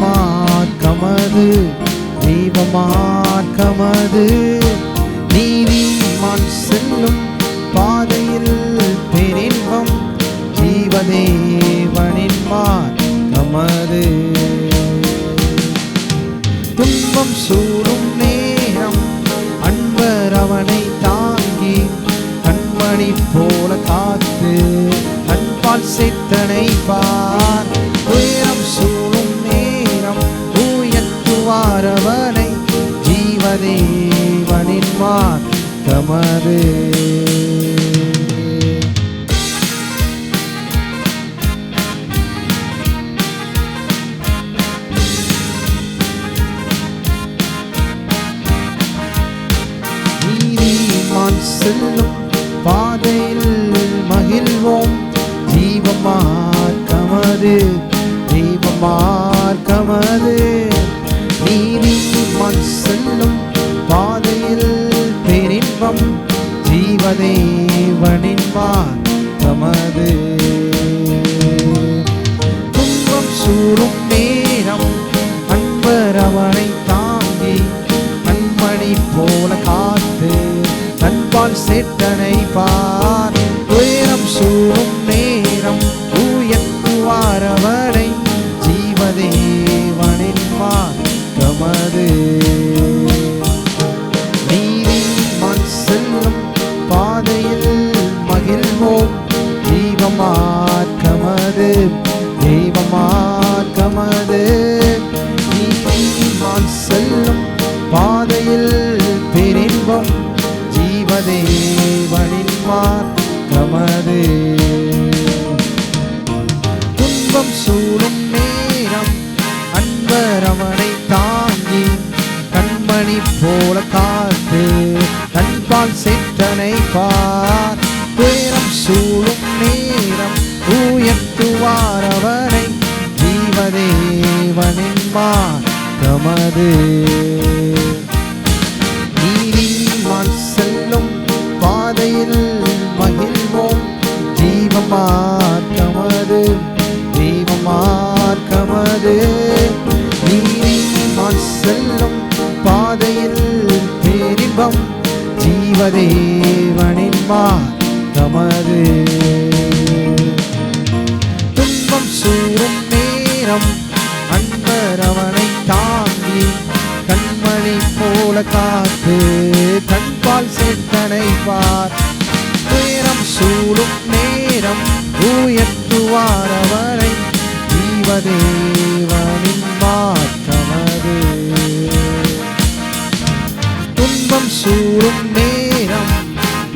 மார்க்கமது, தெய்வ மார்க்கமது. நீதிமான் செல்லும் பாதையில் பெரின்பம், ஜீவதேவனின் மார்க்கமது. துன்பம் சூழும் நேரம் அன்பர் அவனை தாங்கி, கண்மணி போல காத்து அன்பால் சேத்தனை பார். உயரம் சூழும் நேரம் உயர்த்துவார் அவனை, ஜீவதேவனின் மார்க்கமது. நீதிமான் செல்லும் பாதையில் மகிழ்வோம், ஜீவ மார்க்கமது, தெய்வ மார்க்கமது. நீதிமான் செல்லும் பாதையில் பெரின்பம், ஜீவதேவனின் மார்க்கமது. துன்பம் சூழும் நேரம் அன்பர் அவனை தாங்கி, கண்மணி போல காத்து அன்பால் சேட்டனை பார். உயரம் சூழும் நேரம் உயர்த்துவார் அவனை, ஜீவதேவனின் மார்க்கமது. நீதிமான் செல்லும் பாதையில் மகிழ்வோம், ஜீவ மார்க்கமது, தெய்வ மார்க்கமது. நீதிமான் செல்லும் பாதையில் பெரின்பம், ஜீவதேவனின் மார்க்கமது. துன்பம் சூழும் நேரம் அன்பர் அவனை தாங்கி, கண்மணி போல காத்து அன்பால் சேத்தனை பார். உயரம் சூழும் நேரம் உயர்த்துவார் அவனை, ஜீவதேவனின் மார்க்கமது. நீதிமான் செல்லும் பாதையில் மகிழ்வோம், ஜீவ மார்க்கமது, தெய்வ மார்க்கமது. நீதிமான் செல்லும் பாதையில் பெரின்பம், ஜீவதேவனின் மார்க்கமது. துன்பம் சூழும் நேரம் அன்பர் அவனை தாங்கி, கண்மணி போல காத்து கண்பால் சேத்தனை பார். உயரம் சூழும் நேரம் உயர்த்துவார் அவனை, ஜீவதேவனின் மார்க்கமது. துன்பம் சூழும் நேரம்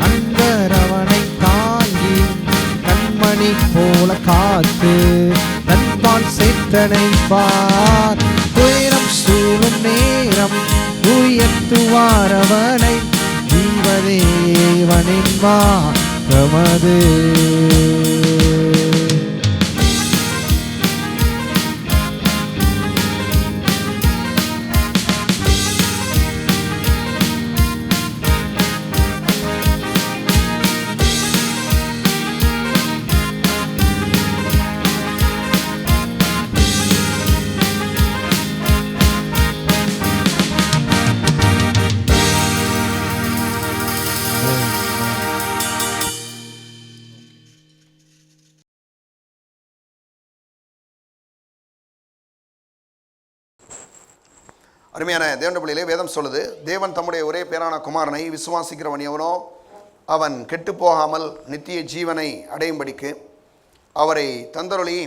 அன்பர் அவனை தாங்கி, கண்மணி போல காத்து அன்பால் சேத்தனை பார். உயரம் சூழும் நேரம் உயர்த்துவார் அவனை, ஜீவதேவனின் மார்க்கமது. அருமையான தேவனுடைய பிள்ளைகளே, வேதம் சொல்லுது, தேவன் தம்முடைய ஒரே பேரான குமாரனை விசுவாசிக்கிறவன் எவனோ அவன் கெட்டு போகாமல் நித்திய ஜீவனை அடையும்படிக்கு அவரை தந்தருளி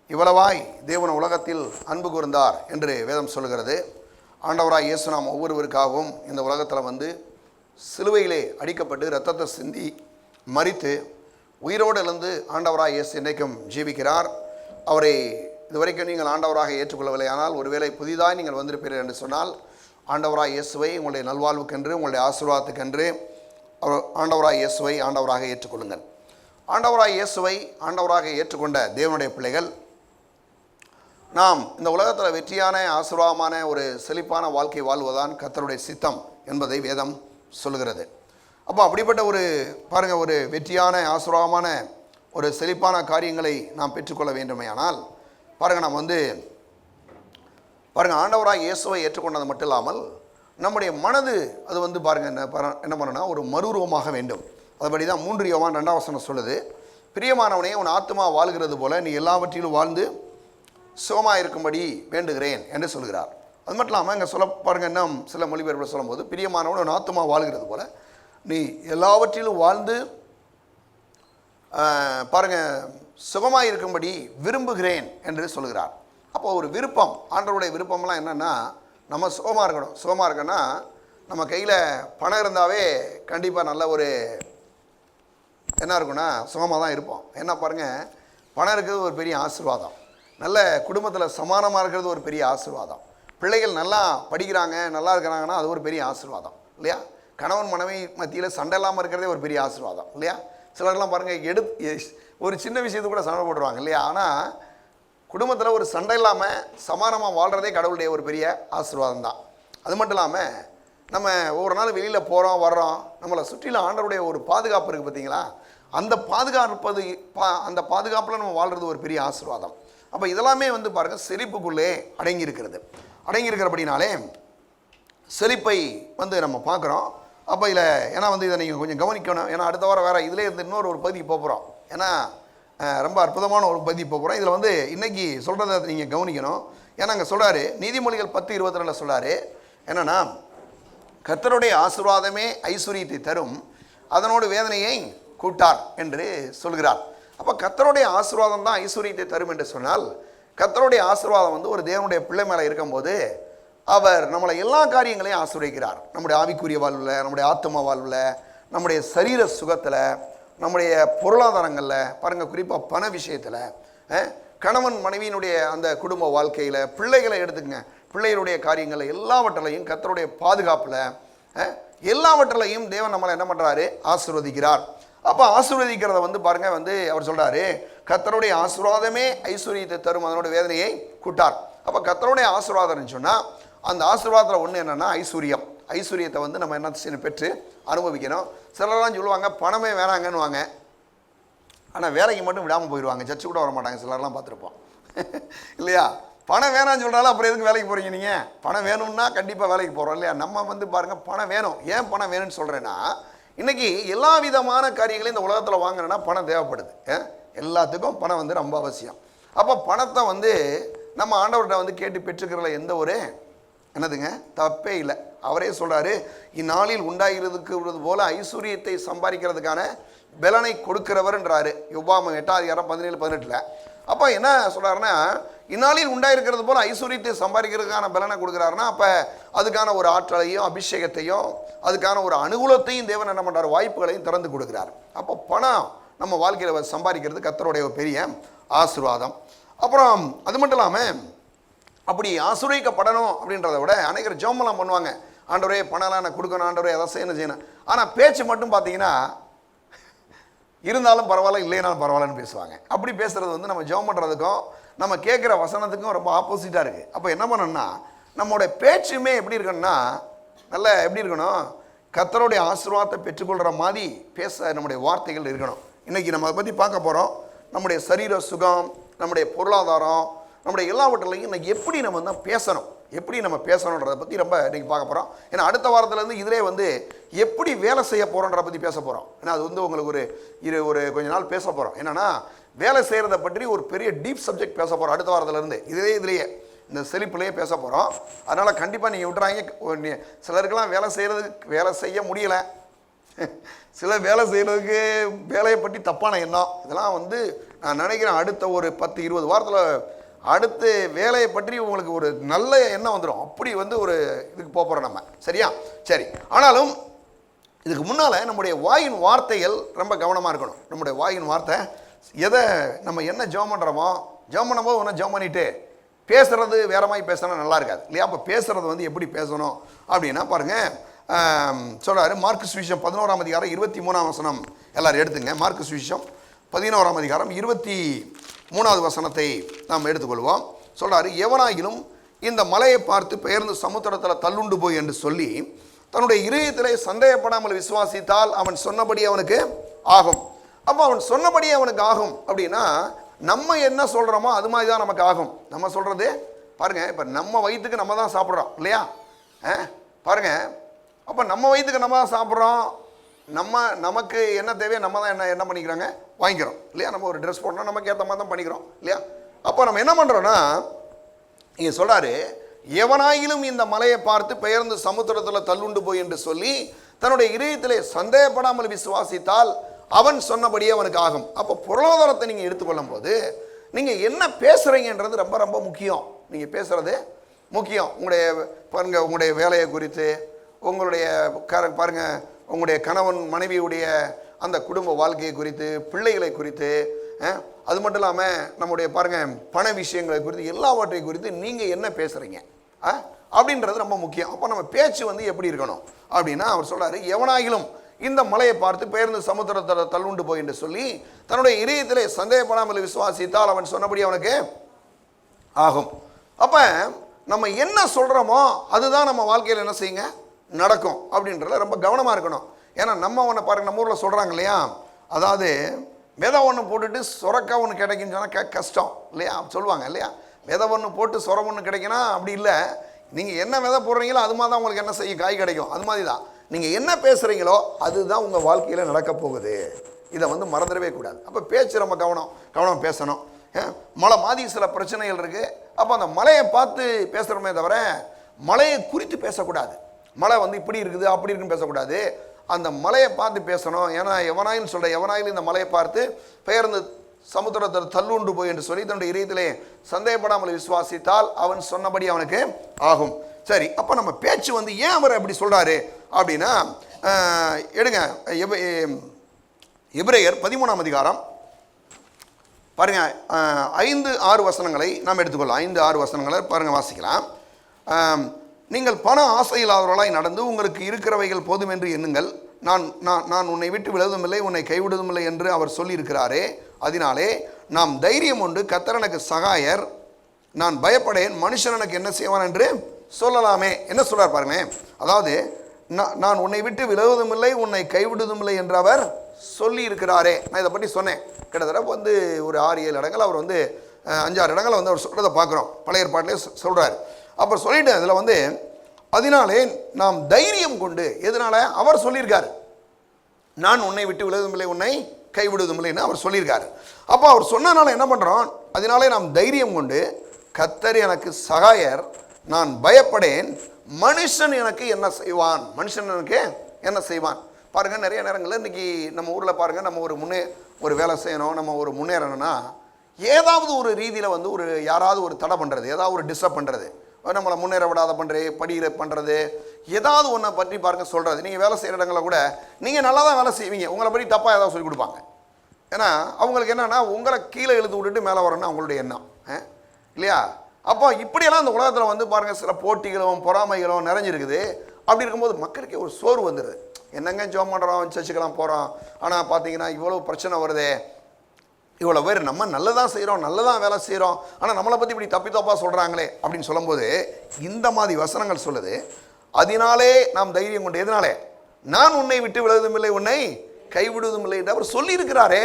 இவ்வளவாய் தேவன் உலகத்தில் அன்பு கூர்ந்தார் என்று வேதம் சொல்லுகிறது. ஆண்டவராய் இயேசு நாம் ஒவ்வொருவருக்காகவும் இந்த உலகத்தில் வந்து சிலுவையிலே அடிக்கப்பட்டு இரத்தத்தை சிந்தி மரித்து உயிரோடு எழுந்து ஆண்டவராய் இயேசு இன்றைக்கும் ஜீவிக்கிறார். அவரை இதுவரைக்கும் நீங்கள் ஆண்டவராக ஏற்றுக்கொள்ளவில்லை, ஆனால் ஒருவேளை புதிதாக நீங்கள் வந்திருப்பீர்கள் என்று சொன்னால் ஆண்டவராய் இயேசுவை உங்களுடைய நல்வாழ்வுக்கென்று, உங்களுடைய ஆசீர்வாதத்துக்கென்று ஆண்டவராய் இயேசுவை ஆண்டவராக ஏற்றுக்கொள்ளுங்கள். ஆண்டவராய் இயேசுவை ஆண்டவராக ஏற்றுக்கொண்ட தேவனுடைய பிள்ளைகள் நாம் இந்த உலகத்தில் வெற்றியான ஆசீர்வாதமான ஒரு செழிப்பான வாழ்க்கை வாழ்வதுதான் கர்த்தருடைய சித்தம் என்பதை வேதம் சொல்லுகிறது. அப்போ அப்படிப்பட்ட ஒரு பாருங்கள், ஒரு வெற்றியான ஆசீர்வாதமான ஒரு செழிப்பான காரியங்களை நாம் பெற்றுக்கொள்ள வேண்டுமே ஆனால் பாருங்கள், நாம் வந்து பாருங்கள், ஆண்டவராக இயேசுவை ஏற்றுக்கொண்டது மட்டும் இல்லாமல் நம்முடைய மனது அது வந்து பாருங்கள் என்ன பண்ணுன்னா ஒரு மறுரூபமாக வேண்டும். அதுபடி தான் 3 யோவான் 2ஆம் வசனம் சொல்லுது, பிரியமானவனே உன் ஆத்மா வாழ்கிறது போல நீ எல்லாவற்றிலும் வாழ்ந்து சுகமாக இருக்கும்படி வேண்டுகிறேன் என்று சொல்கிறார். அது மட்டும் இல்லாமல் இங்கே சொல்ல பாருங்கள், இன்னும் சில மொழிபெயர்ப்பில் சொல்லும்போது, பிரியமானவன் உன் ஆத்மா வாழ்கிறது போல நீ எல்லாவற்றிலும் வாழ்ந்து பாருங்கள் சுகமாக இருக்கும்படி விரும்புகிறேன் என்று சொல்கிறார். அப்போ ஒரு விருப்பம், ஆண்டவருடைய விருப்பம்லாம் என்னென்னா நம்ம சுகமாக இருக்கணும். சுகமாக இருக்கன்னா நம்ம கையில் பணம் இருந்தாவே கண்டிப்பாக நல்ல ஒரு என்ன இருக்குன்னா சுகமாக தான் இருப்போம். என்ன பாருங்கள், பணம் இருக்கிறது ஒரு பெரிய ஆசீர்வாதம், நல்ல குடும்பத்தில் சமானமாக இருக்கிறது ஒரு பெரிய ஆசீர்வாதம், பிள்ளைகள் நல்லா படிக்கிறாங்க நல்லா இருக்கிறாங்கன்னா அது ஒரு பெரிய ஆசீர்வாதம் இல்லையா? கணவன் மனைவி மத்தியில் சண்டை இல்லாமல் இருக்கிறதே ஒரு பெரிய ஆசீர்வாதம் இல்லையா? சிலர்லாம் பாருங்கள் ஒரு சின்ன விஷயத்து கூட சண்டை போடுவாங்க இல்லையா? ஆனால் குடும்பத்தில் ஒரு சண்டை இல்லாமல் சமானமாக வாழ்கிறதே கடவுளுடைய ஒரு பெரிய ஆசீர்வாதம் தான். அது மட்டும் இல்லாமல் நம்ம ஒவ்வொரு நாள் வெளியில் போகிறோம் வர்றோம், நம்மளை சுற்றிலும் ஆண்டவருடைய ஒரு பாதுகாப்பு இருக்குது பார்த்தீங்களா? அந்த பாதுகாப்பில் நம்ம வாழ்கிறது ஒரு பெரிய ஆசீர்வாதம். அப்போ இதெல்லாமே வந்து பாருங்கள் செழிப்புக்குள்ளே அடங்கியிருக்கிறபடினாலே செழிப்பை வந்து நம்ம பார்க்குறோம். அப்போ இதில் ஏன்னா வந்து இதை நீங்கள் கொஞ்சம் கவனிக்கணும். ஏன்னா அடுத்த வாரம் வேறு இதிலே இருந்து இன்னொரு ஒரு பகுதிக்கு போகிறோம். ஏன்னா ரொம்ப அற்புதமான ஒரு பகுதிக்கு போகிறோம். இதில் வந்து இன்றைக்கி சொல்கிறத நீங்கள் கவனிக்கணும். ஏன்னா அங்கே சொல்கிறாரு, நீதிமொழிகள் 10:22 சொல்கிறாரு என்னென்னா, கர்த்தருடைய ஆசீர்வாதமே ஐஸ்வர்யத்தை தரும், அதனோடு வேதனையை கூட்டார் என்று சொல்கிறார். அப்போ கர்த்தருடைய ஆசீர்வாதம் தான் ஐஸ்வர்யத்தை தரும் என்று சொன்னால், கர்த்தருடைய ஆசீர்வாதம் வந்து ஒரு தேவனுடைய பிள்ளை மேலே இருக்கும்போது அவர் நம்மளை எல்லா காரியங்களையும் ஆசீர்வதிக்கிறார். நம்முடைய ஆவிக்குரிய வாழ்வில், நம்முடைய ஆத்மா வாழ்வில், நம்முடைய சரீர சுகத்தில், நம்முடைய பொருளாதாரங்களில் பாருங்கள், குறிப்பாக பண விஷயத்தில், கணவன் மனைவியினுடைய அந்த குடும்ப வாழ்க்கையில், பிள்ளைகளை எடுத்துக்கங்க, பிள்ளைகளுடைய காரியங்களில் எல்லாவற்றிலையும் கர்த்தருடைய பாதுகாப்பில் எல்லாவற்றிலையும் தேவன் நம்மளை என்ன பண்ணுறாரு? ஆசீர்வதிக்கிறார். அப்போ ஆசீர்வதிக்கிறத வந்து பாருங்கள் வந்து அவர் சொல்கிறாரு, கர்த்தருடைய ஆசீர்வாதமே ஐஸ்வர்யத்தை தரும், அதனோட வேதனையை கூட்டார். அப்போ கர்த்தருடைய ஆசீர்வாதம்னு சொன்னால் அந்த ஆசீர்வாதத்தில் ஒன்று என்னென்னா ஐஸ்வர்யத்தை வந்து நம்ம என்ன பெற்று அனுபவிக்கணும். சிலர்லாம் சொல்லுவாங்க பணமே வேணாங்கன்னுவாங்க, ஆனால் வேலைக்கு மட்டும் விடாமல் போயிடுவாங்க, சர்ச்சு கூட வர மாட்டாங்க. சிலர்லாம் பார்த்துருப்போம் இல்லையா? பணம் வேணான்னு சொல்கிறாலும் அப்புறம் எதுக்கு வேலைக்கு போகிறீங்க? நீங்கள் பணம் வேணும்னா கண்டிப்பாக வேலைக்கு போகிறோம் இல்லையா? நம்ம வந்து பாருங்கள் பணம் வேணும். ஏன் பணம் வேணும்னு சொல்கிறேன்னா, இன்றைக்கி எல்லா விதமான காரியங்களையும் இந்த உலகத்தில் வாங்கினா பணம் தேவைப்படுது. எல்லாத்துக்கும் பணம் வந்து ரொம்ப அவசியம். அப்போ பணத்தை வந்து நம்ம ஆண்டவர்கிட்ட வந்து கேட்டு பெற்றுக்கிறதுல எந்த ஒரு என்னதுங்க தப்பே இல்லை. அவரே சொல்கிறாரு, இந்நாளில் உண்டாகிறதுக்கு போல ஐஸ்வர்யத்தை சம்பாதிக்கிறதுக்கான பலனை கொடுக்கிறவர்ன்றாரு. யோவாம் 8:17-18. அப்போ என்ன சொல்கிறாருன்னா, இந்நாளில் உண்டாயிருக்கிறது போல் ஐஸ்வர்யத்தை சம்பாதிக்கிறதுக்கான பலனை கொடுக்குறாருன்னா, அப்போ அதுக்கான ஒரு ஆற்றலையும் அபிஷேகத்தையும் அதுக்கான ஒரு அனுகூலத்தையும் தேவன் என்ன பண்ணுறாரு? வாய்ப்புகளையும் திறந்து கொடுக்குறாரு. அப்போ பணம் நம்ம வாழ்க்கையில் சம்பாதிக்கிறது கர்த்தருடைய ஒரு பெரிய ஆசீர்வாதம். அப்புறம் அது மட்டும் இல்லாமல் அப்படி ஆசீர்வதிக்கப்படணும் அப்படின்றத விட அநேகர் ஜெபமெல்லாம் பண்ணுவாங்க, ஆண்டவரே பணம்லாம் நான் கொடுக்கணும், ஆண்டவரே அதை செய்யணும். ஆனால் பேச்சு மட்டும் பார்த்தீங்கன்னா இருந்தாலும் பரவாயில்ல இல்லைனாலும் பரவாயில்லன்னு பேசுவாங்க. அப்படி பேசுகிறது வந்து நம்ம ஜெபம் பண்ணுறதுக்கும் நம்ம கேட்குற வசனத்துக்கும் ரொம்ப ஆப்போசிட்டாக இருக்குது. அப்போ என்ன பண்ணணும்னா, நம்மளுடைய பேச்சுமே எப்படி இருக்கணும்னா நல்ல எப்படி இருக்கணும்? கர்த்தருடைய ஆசீர்வாதத்தை பெற்றுக்கொள்கிற மாதிரி பேச நம்முடைய வார்த்தைகள் இருக்கணும். இன்றைக்கி நம்ம அதை பற்றி பார்க்க போகிறோம். நம்முடைய சரீர சுகம், நம்முடைய பொருளாதாரம், நம்முடைய எல்லாவற்றிலையும் இன்றைக்கி எப்படி நம்ம வந்து பேசணும், எப்படி நம்ம பேசணுன்றதை பற்றி ரொம்ப இன்றைக்கி பார்க்க போகிறோம். ஏன்னா அடுத்த வாரத்துலேருந்து இதிலே வந்து எப்படி வேலை செய்ய போகிறோன்றதை பற்றி பேச போகிறோம். ஏன்னா அது வந்து உங்களுக்கு ஒரு கொஞ்ச நாள் பேச போகிறோம். என்னென்னா வேலை செய்கிறத பற்றி ஒரு பெரிய டீப் சப்ஜெக்ட் பேச போகிறோம் அடுத்த வாரத்துலேருந்து. இதுலேயே இந்த செழிப்புலேயே பேச போகிறோம். அதனால் கண்டிப்பாக நீங்கள் விட்டுறாங்க. சிலருக்கெல்லாம் வேலை செய்ய முடியலை, சிலர் வேலை செய்கிறதுக்கு வேலையை பற்றி தப்பான எண்ணம். இதெல்லாம் வந்து நான் நினைக்கிறேன் அடுத்த ஒரு 10-20 வாரத்தில் அடுத்து வேலையை பற்றி உங்களுக்கு ஒரு நல்ல எண்ணம் வந்துடும். அப்படி வந்து ஒரு இதுக்கு போகிறோம் நம்ம, சரியா? சரி. ஆனாலும் இதுக்கு முன்னால் நம்முடைய வாயின் வார்த்தைகள் ரொம்ப கவனமாக இருக்கணும். நம்முடைய வாயின் வார்த்தை எதை நம்ம என்ன ஜெபம் பண்ணுறோமோ, ஜெபம் பண்ணும்போது ஒன்று ஜெபம் பண்ணிவிட்டு பேசுகிறது வேற மாதிரி பேசினா நல்லா இருக்காது இல்லையா? அப்போ பேசுகிறது வந்து எப்படி பேசணும் அப்படின்னா பாருங்கள், சொல்கிறாரு மார்க்கு சுவிசேஷம் 11:23 எல்லோரும் எடுத்துங்க. மார்க்கு சுவிசேஷம் 11:23 நாம் எடுத்துக்கொள்வோம். சொல்கிறாரு, எவனாயினும் இந்த மலையை பார்த்து பெயர்ந்து சமுத்திரத்தில் தள்ளுண்டு போய் என்று சொல்லி தன்னுடைய இதயத்திலே சந்தேகப்படாமல் விசுவாசித்தால் அவன் சொன்னபடி அவனுக்கு ஆகும். அப்போ அவன் சொன்னபடி அவனுக்கு ஆகும் அப்படின்னா நம்ம என்ன சொல்கிறோமோ அது மாதிரி தான் நமக்கு ஆகும். நம்ம சொல்கிறது பாருங்கள், இப்போ நம்ம வயிற்றுக்கு நம்ம தான் சாப்பிட்றோம் இல்லையா? பாருங்கள், அப்போ நம்ம வயிற்றுக்கு நம்ம தான் சாப்பிட்றோம். நமக்கு என்ன தேவையோ நம்ம தான் என்ன பண்ணிக்கிறாங்க, வாங்கிக்கிறோம் இல்லையா? நம்ம ஒரு ட்ரெஸ் போடணும், நமக்கு ஏற்ற மாதிரி தான் பண்ணிக்கிறோம் இல்லையா? அப்போ நம்ம என்ன பண்ணுறோன்னா, இங்கே சொல்கிறாரு, எவனாயிலும் இந்த மலையை பார்த்து பெயர்ந்து சமுத்திரத்தில் தள்ளுண்டு போய் என்று சொல்லி தன்னுடைய இதயத்திலே சந்தேகப்படாமல் விசுவாசித்தால் அவன் சொன்னபடியே அவனுக்கு ஆகும். அப்போ பொருளாதாரத்தை நீங்கள் எடுத்துக்கொள்ளும் போது நீங்கள் என்ன பேசுகிறீங்கன்றது ரொம்ப ரொம்ப முக்கியம். நீங்கள் பேசுகிறது முக்கியம். உங்களுடைய வேலையை குறித்து, உங்களுடைய பாருங்கள், உங்களுடைய கணவன் மனைவியுடைய அந்த குடும்ப வாழ்க்கையை குறித்து, பிள்ளைகளை குறித்து, அது மட்டும் இல்லாமல் நம்முடைய பாருங்கள் பண விஷயங்களை குறித்து, எல்லாவற்றை குறித்து நீங்கள் என்ன பேசுகிறீங்க அப்படின்றது ரொம்ப முக்கியம். அப்போ நம்ம பேச்சு எப்படி இருக்கணும் அப்படின்னா, அவர் சொல்கிறாரு, எவனாயிலும் இந்த மலையை பார்த்து பெயர்ந்து சமுத்திரத்தை தள்ளுண்டு போய் என்று சொல்லி தன்னுடைய இதயத்திலே சந்தேகப்படாமல் விசுவாசித்தால் அவன் சொன்னபடி அவனுக்கு ஆகும். அப்போ நம்ம என்ன சொல்கிறோமோ அதுதான் நம்ம வாழ்க்கையில் என்ன செய்யுங்க நடக்கும் அப்படின்றத ரொம்ப கவனமாக இருக்கணும். ஏன்னா நம்ம ஒன்று பாருங்கள், நம்ம ஊரில் சொல்கிறாங்க இல்லையா, அதாவது விதை ஒன்று போட்டுட்டு சொரக்காய் ஒன்று கிடைக்குன்னு சொன்னால் கஷ்டம் இல்லையா சொல்லுவாங்க இல்லையா? விதை ஒன்று போட்டு சொரம் ஒன்று கிடைக்குன்னா அப்படி இல்லை. நீங்கள் என்ன விதை போடுறீங்களோ அது மாதிரி தான் உங்களுக்கு என்ன செய்யும், காய் கிடைக்கும். அது மாதிரி தான் நீங்கள் என்ன பேசுகிறீங்களோ அதுதான் உங்கள் வாழ்க்கையில் நடக்க போகுது. இதை மறந்துடவே கூடாது. அப்போ பேச்சு ரொம்ப கவனம் பேசணும். மலை மாதிரி சில பிரச்சனைகள் இருக்குது. அப்போ அந்த மலையை பார்த்து பேசுகிறோமே தவிர மலையை குறித்து பேசக்கூடாது. மலை இப்படி இருக்குது அப்படி இருக்குன்னு பேசக்கூடாது. அந்த மலையை பார்த்து பேசணும். ஏன்னா எவனாயில் இந்த மலையை பார்த்து பெயர்ந்து சமுத்திரத்தில் தள்ளுண்டு போய் என்று சொல்லி தன்னுடைய இதயத்திலே சந்தேகப்படாமல் விசுவாசித்தால் அவன் சொன்னபடி அவனுக்கு ஆகும். சரி, அப்போ நம்ம பேச்சு ஏன் அவர் அப்படி சொல்கிறாரு அப்படின்னா, எடுங்க எபிரேயர் 13ஆம் அதிகாரம் பாருங்க, 5-6 வசனங்களை நாம் எடுத்துக்கொள்ளலாம். 5-6 வசனங்களை பாருங்க, வாசிக்கலாம். நீங்கள் பண ஆசையில்லாதவர்களாய் நடந்து உங்களுக்கு இருக்கிறவைகள் போதும் என்று எண்ணுங்கள். நான் உன்னை விட்டு விலகுவதுமில்லை, உன்னை கைவிடுவதுமில்லை என்று அவர் சொல்லியிருக்கிறாரே. அதனாலே நாம் தைரியம் உண்டு, கர்த்தர் எனக்கு சகாயர், நான் பயப்படேன், மனுஷன் எனக்கு என்ன செய்வான் என்று சொல்லலாமே. என்ன சொல்றார் பாருங்களேன். அதாவது நான் உன்னை விட்டு விலகுவதுமில்லை, உன்னை கைவிடுவதுமில்லை என்று அவர் சொல்லி இருக்கிறாரே. நான் இதை பற்றி சொன்னேன். கிட்டத்தட்ட ஒரு 6-7 இடங்கள் அவர் 5-6 இடங்களை அவர் சொல்கிறத பார்க்குறோம். பழைய ஏற்பாட்டிலே சொல்கிறார். அப்போ சொல்லிட்டு அதில் அதனாலே நாம் தைரியம் கொண்டு, எதனால அவர் சொல்லியிருக்காரு, நான் உன்னை விட்டு விலகுவதுமில்லை, உன்னை கைவிடுவதுமில்லைன்னு அவர் சொல்லியிருக்காரு. அப்போ அவர் சொன்னனால என்ன பண்ணுறோம், அதனாலே நாம் தைரியம் கொண்டு, கர்த்தர் எனக்கு சகாயர், நான் பயப்படேன், மனுஷன் எனக்கு என்ன செய்வான், மனுஷன் எனக்கு என்ன செய்வான். பாருங்கள், நிறைய நேரங்களில் இன்றைக்கி நம்ம ஊரில் பாருங்கள், நம்ம ஒரு வேலை செய்யணும், நம்ம ஒரு முன்னேறணும்னா ஏதாவது ஒரு ரீதியில் ஒரு யாராவது ஒரு தடை பண்ணுறது, ஏதாவது ஒரு டிஸ்டர்ப் பண்ணுறது, நம்மளை முன்னேற விடாத பண்ணுறது, ஏதாவது ஒன்றை பற்றி பாருங்கள் சொல்கிறது. நீங்கள் வேலை செய்கிற இடங்களில் கூட நீங்கள் நல்லா தான் வேலை செய்வீங்க, உங்களை பற்றி தப்பாக ஏதாவது சொல்லிக் கொடுப்பாங்க. ஏன்னா அவங்களுக்கு என்னென்னா உங்களை கீழே இழுத்து விட்டுட்டு மேலே வரணும்னு அவங்களுடைய எண்ணம் இல்லையா? அப்போ இப்படியெல்லாம் அந்த உலகத்தில் பாருங்கள் சில போட்டிகளும் பொறாமைகளும் நிறைஞ்சிருக்குது. அப்படி இருக்கும்போது மக்களுக்கு ஒரு சோர்வு வந்துடுது. என்னங்க ஜோம் பண்ணுறோம், சர்ச்சுக்கெல்லாம் போகிறோம், ஆனால் பார்த்தீங்கன்னா இவ்வளோ பிரச்சனை வருதே, இவ்வளோ பேர் நம்ம நல்லதான் செய்கிறோம், நல்லதான் வேலை செய்கிறோம், ஆனால் நம்மளை பற்றி இப்படி தப்பாக சொல்கிறாங்களே அப்படின்னு சொல்லும்போது இந்த மாதிரி வசனங்கள் சொல்லுது. அதனாலே நாம் தைரியம் கொண்டு, எதனாலே நான் உன்னை விட்டு விலகுவதுமில்லை, உன்னை கைவிடுவதுமில்லை என்று அவர் சொல்லியிருக்கிறாரே.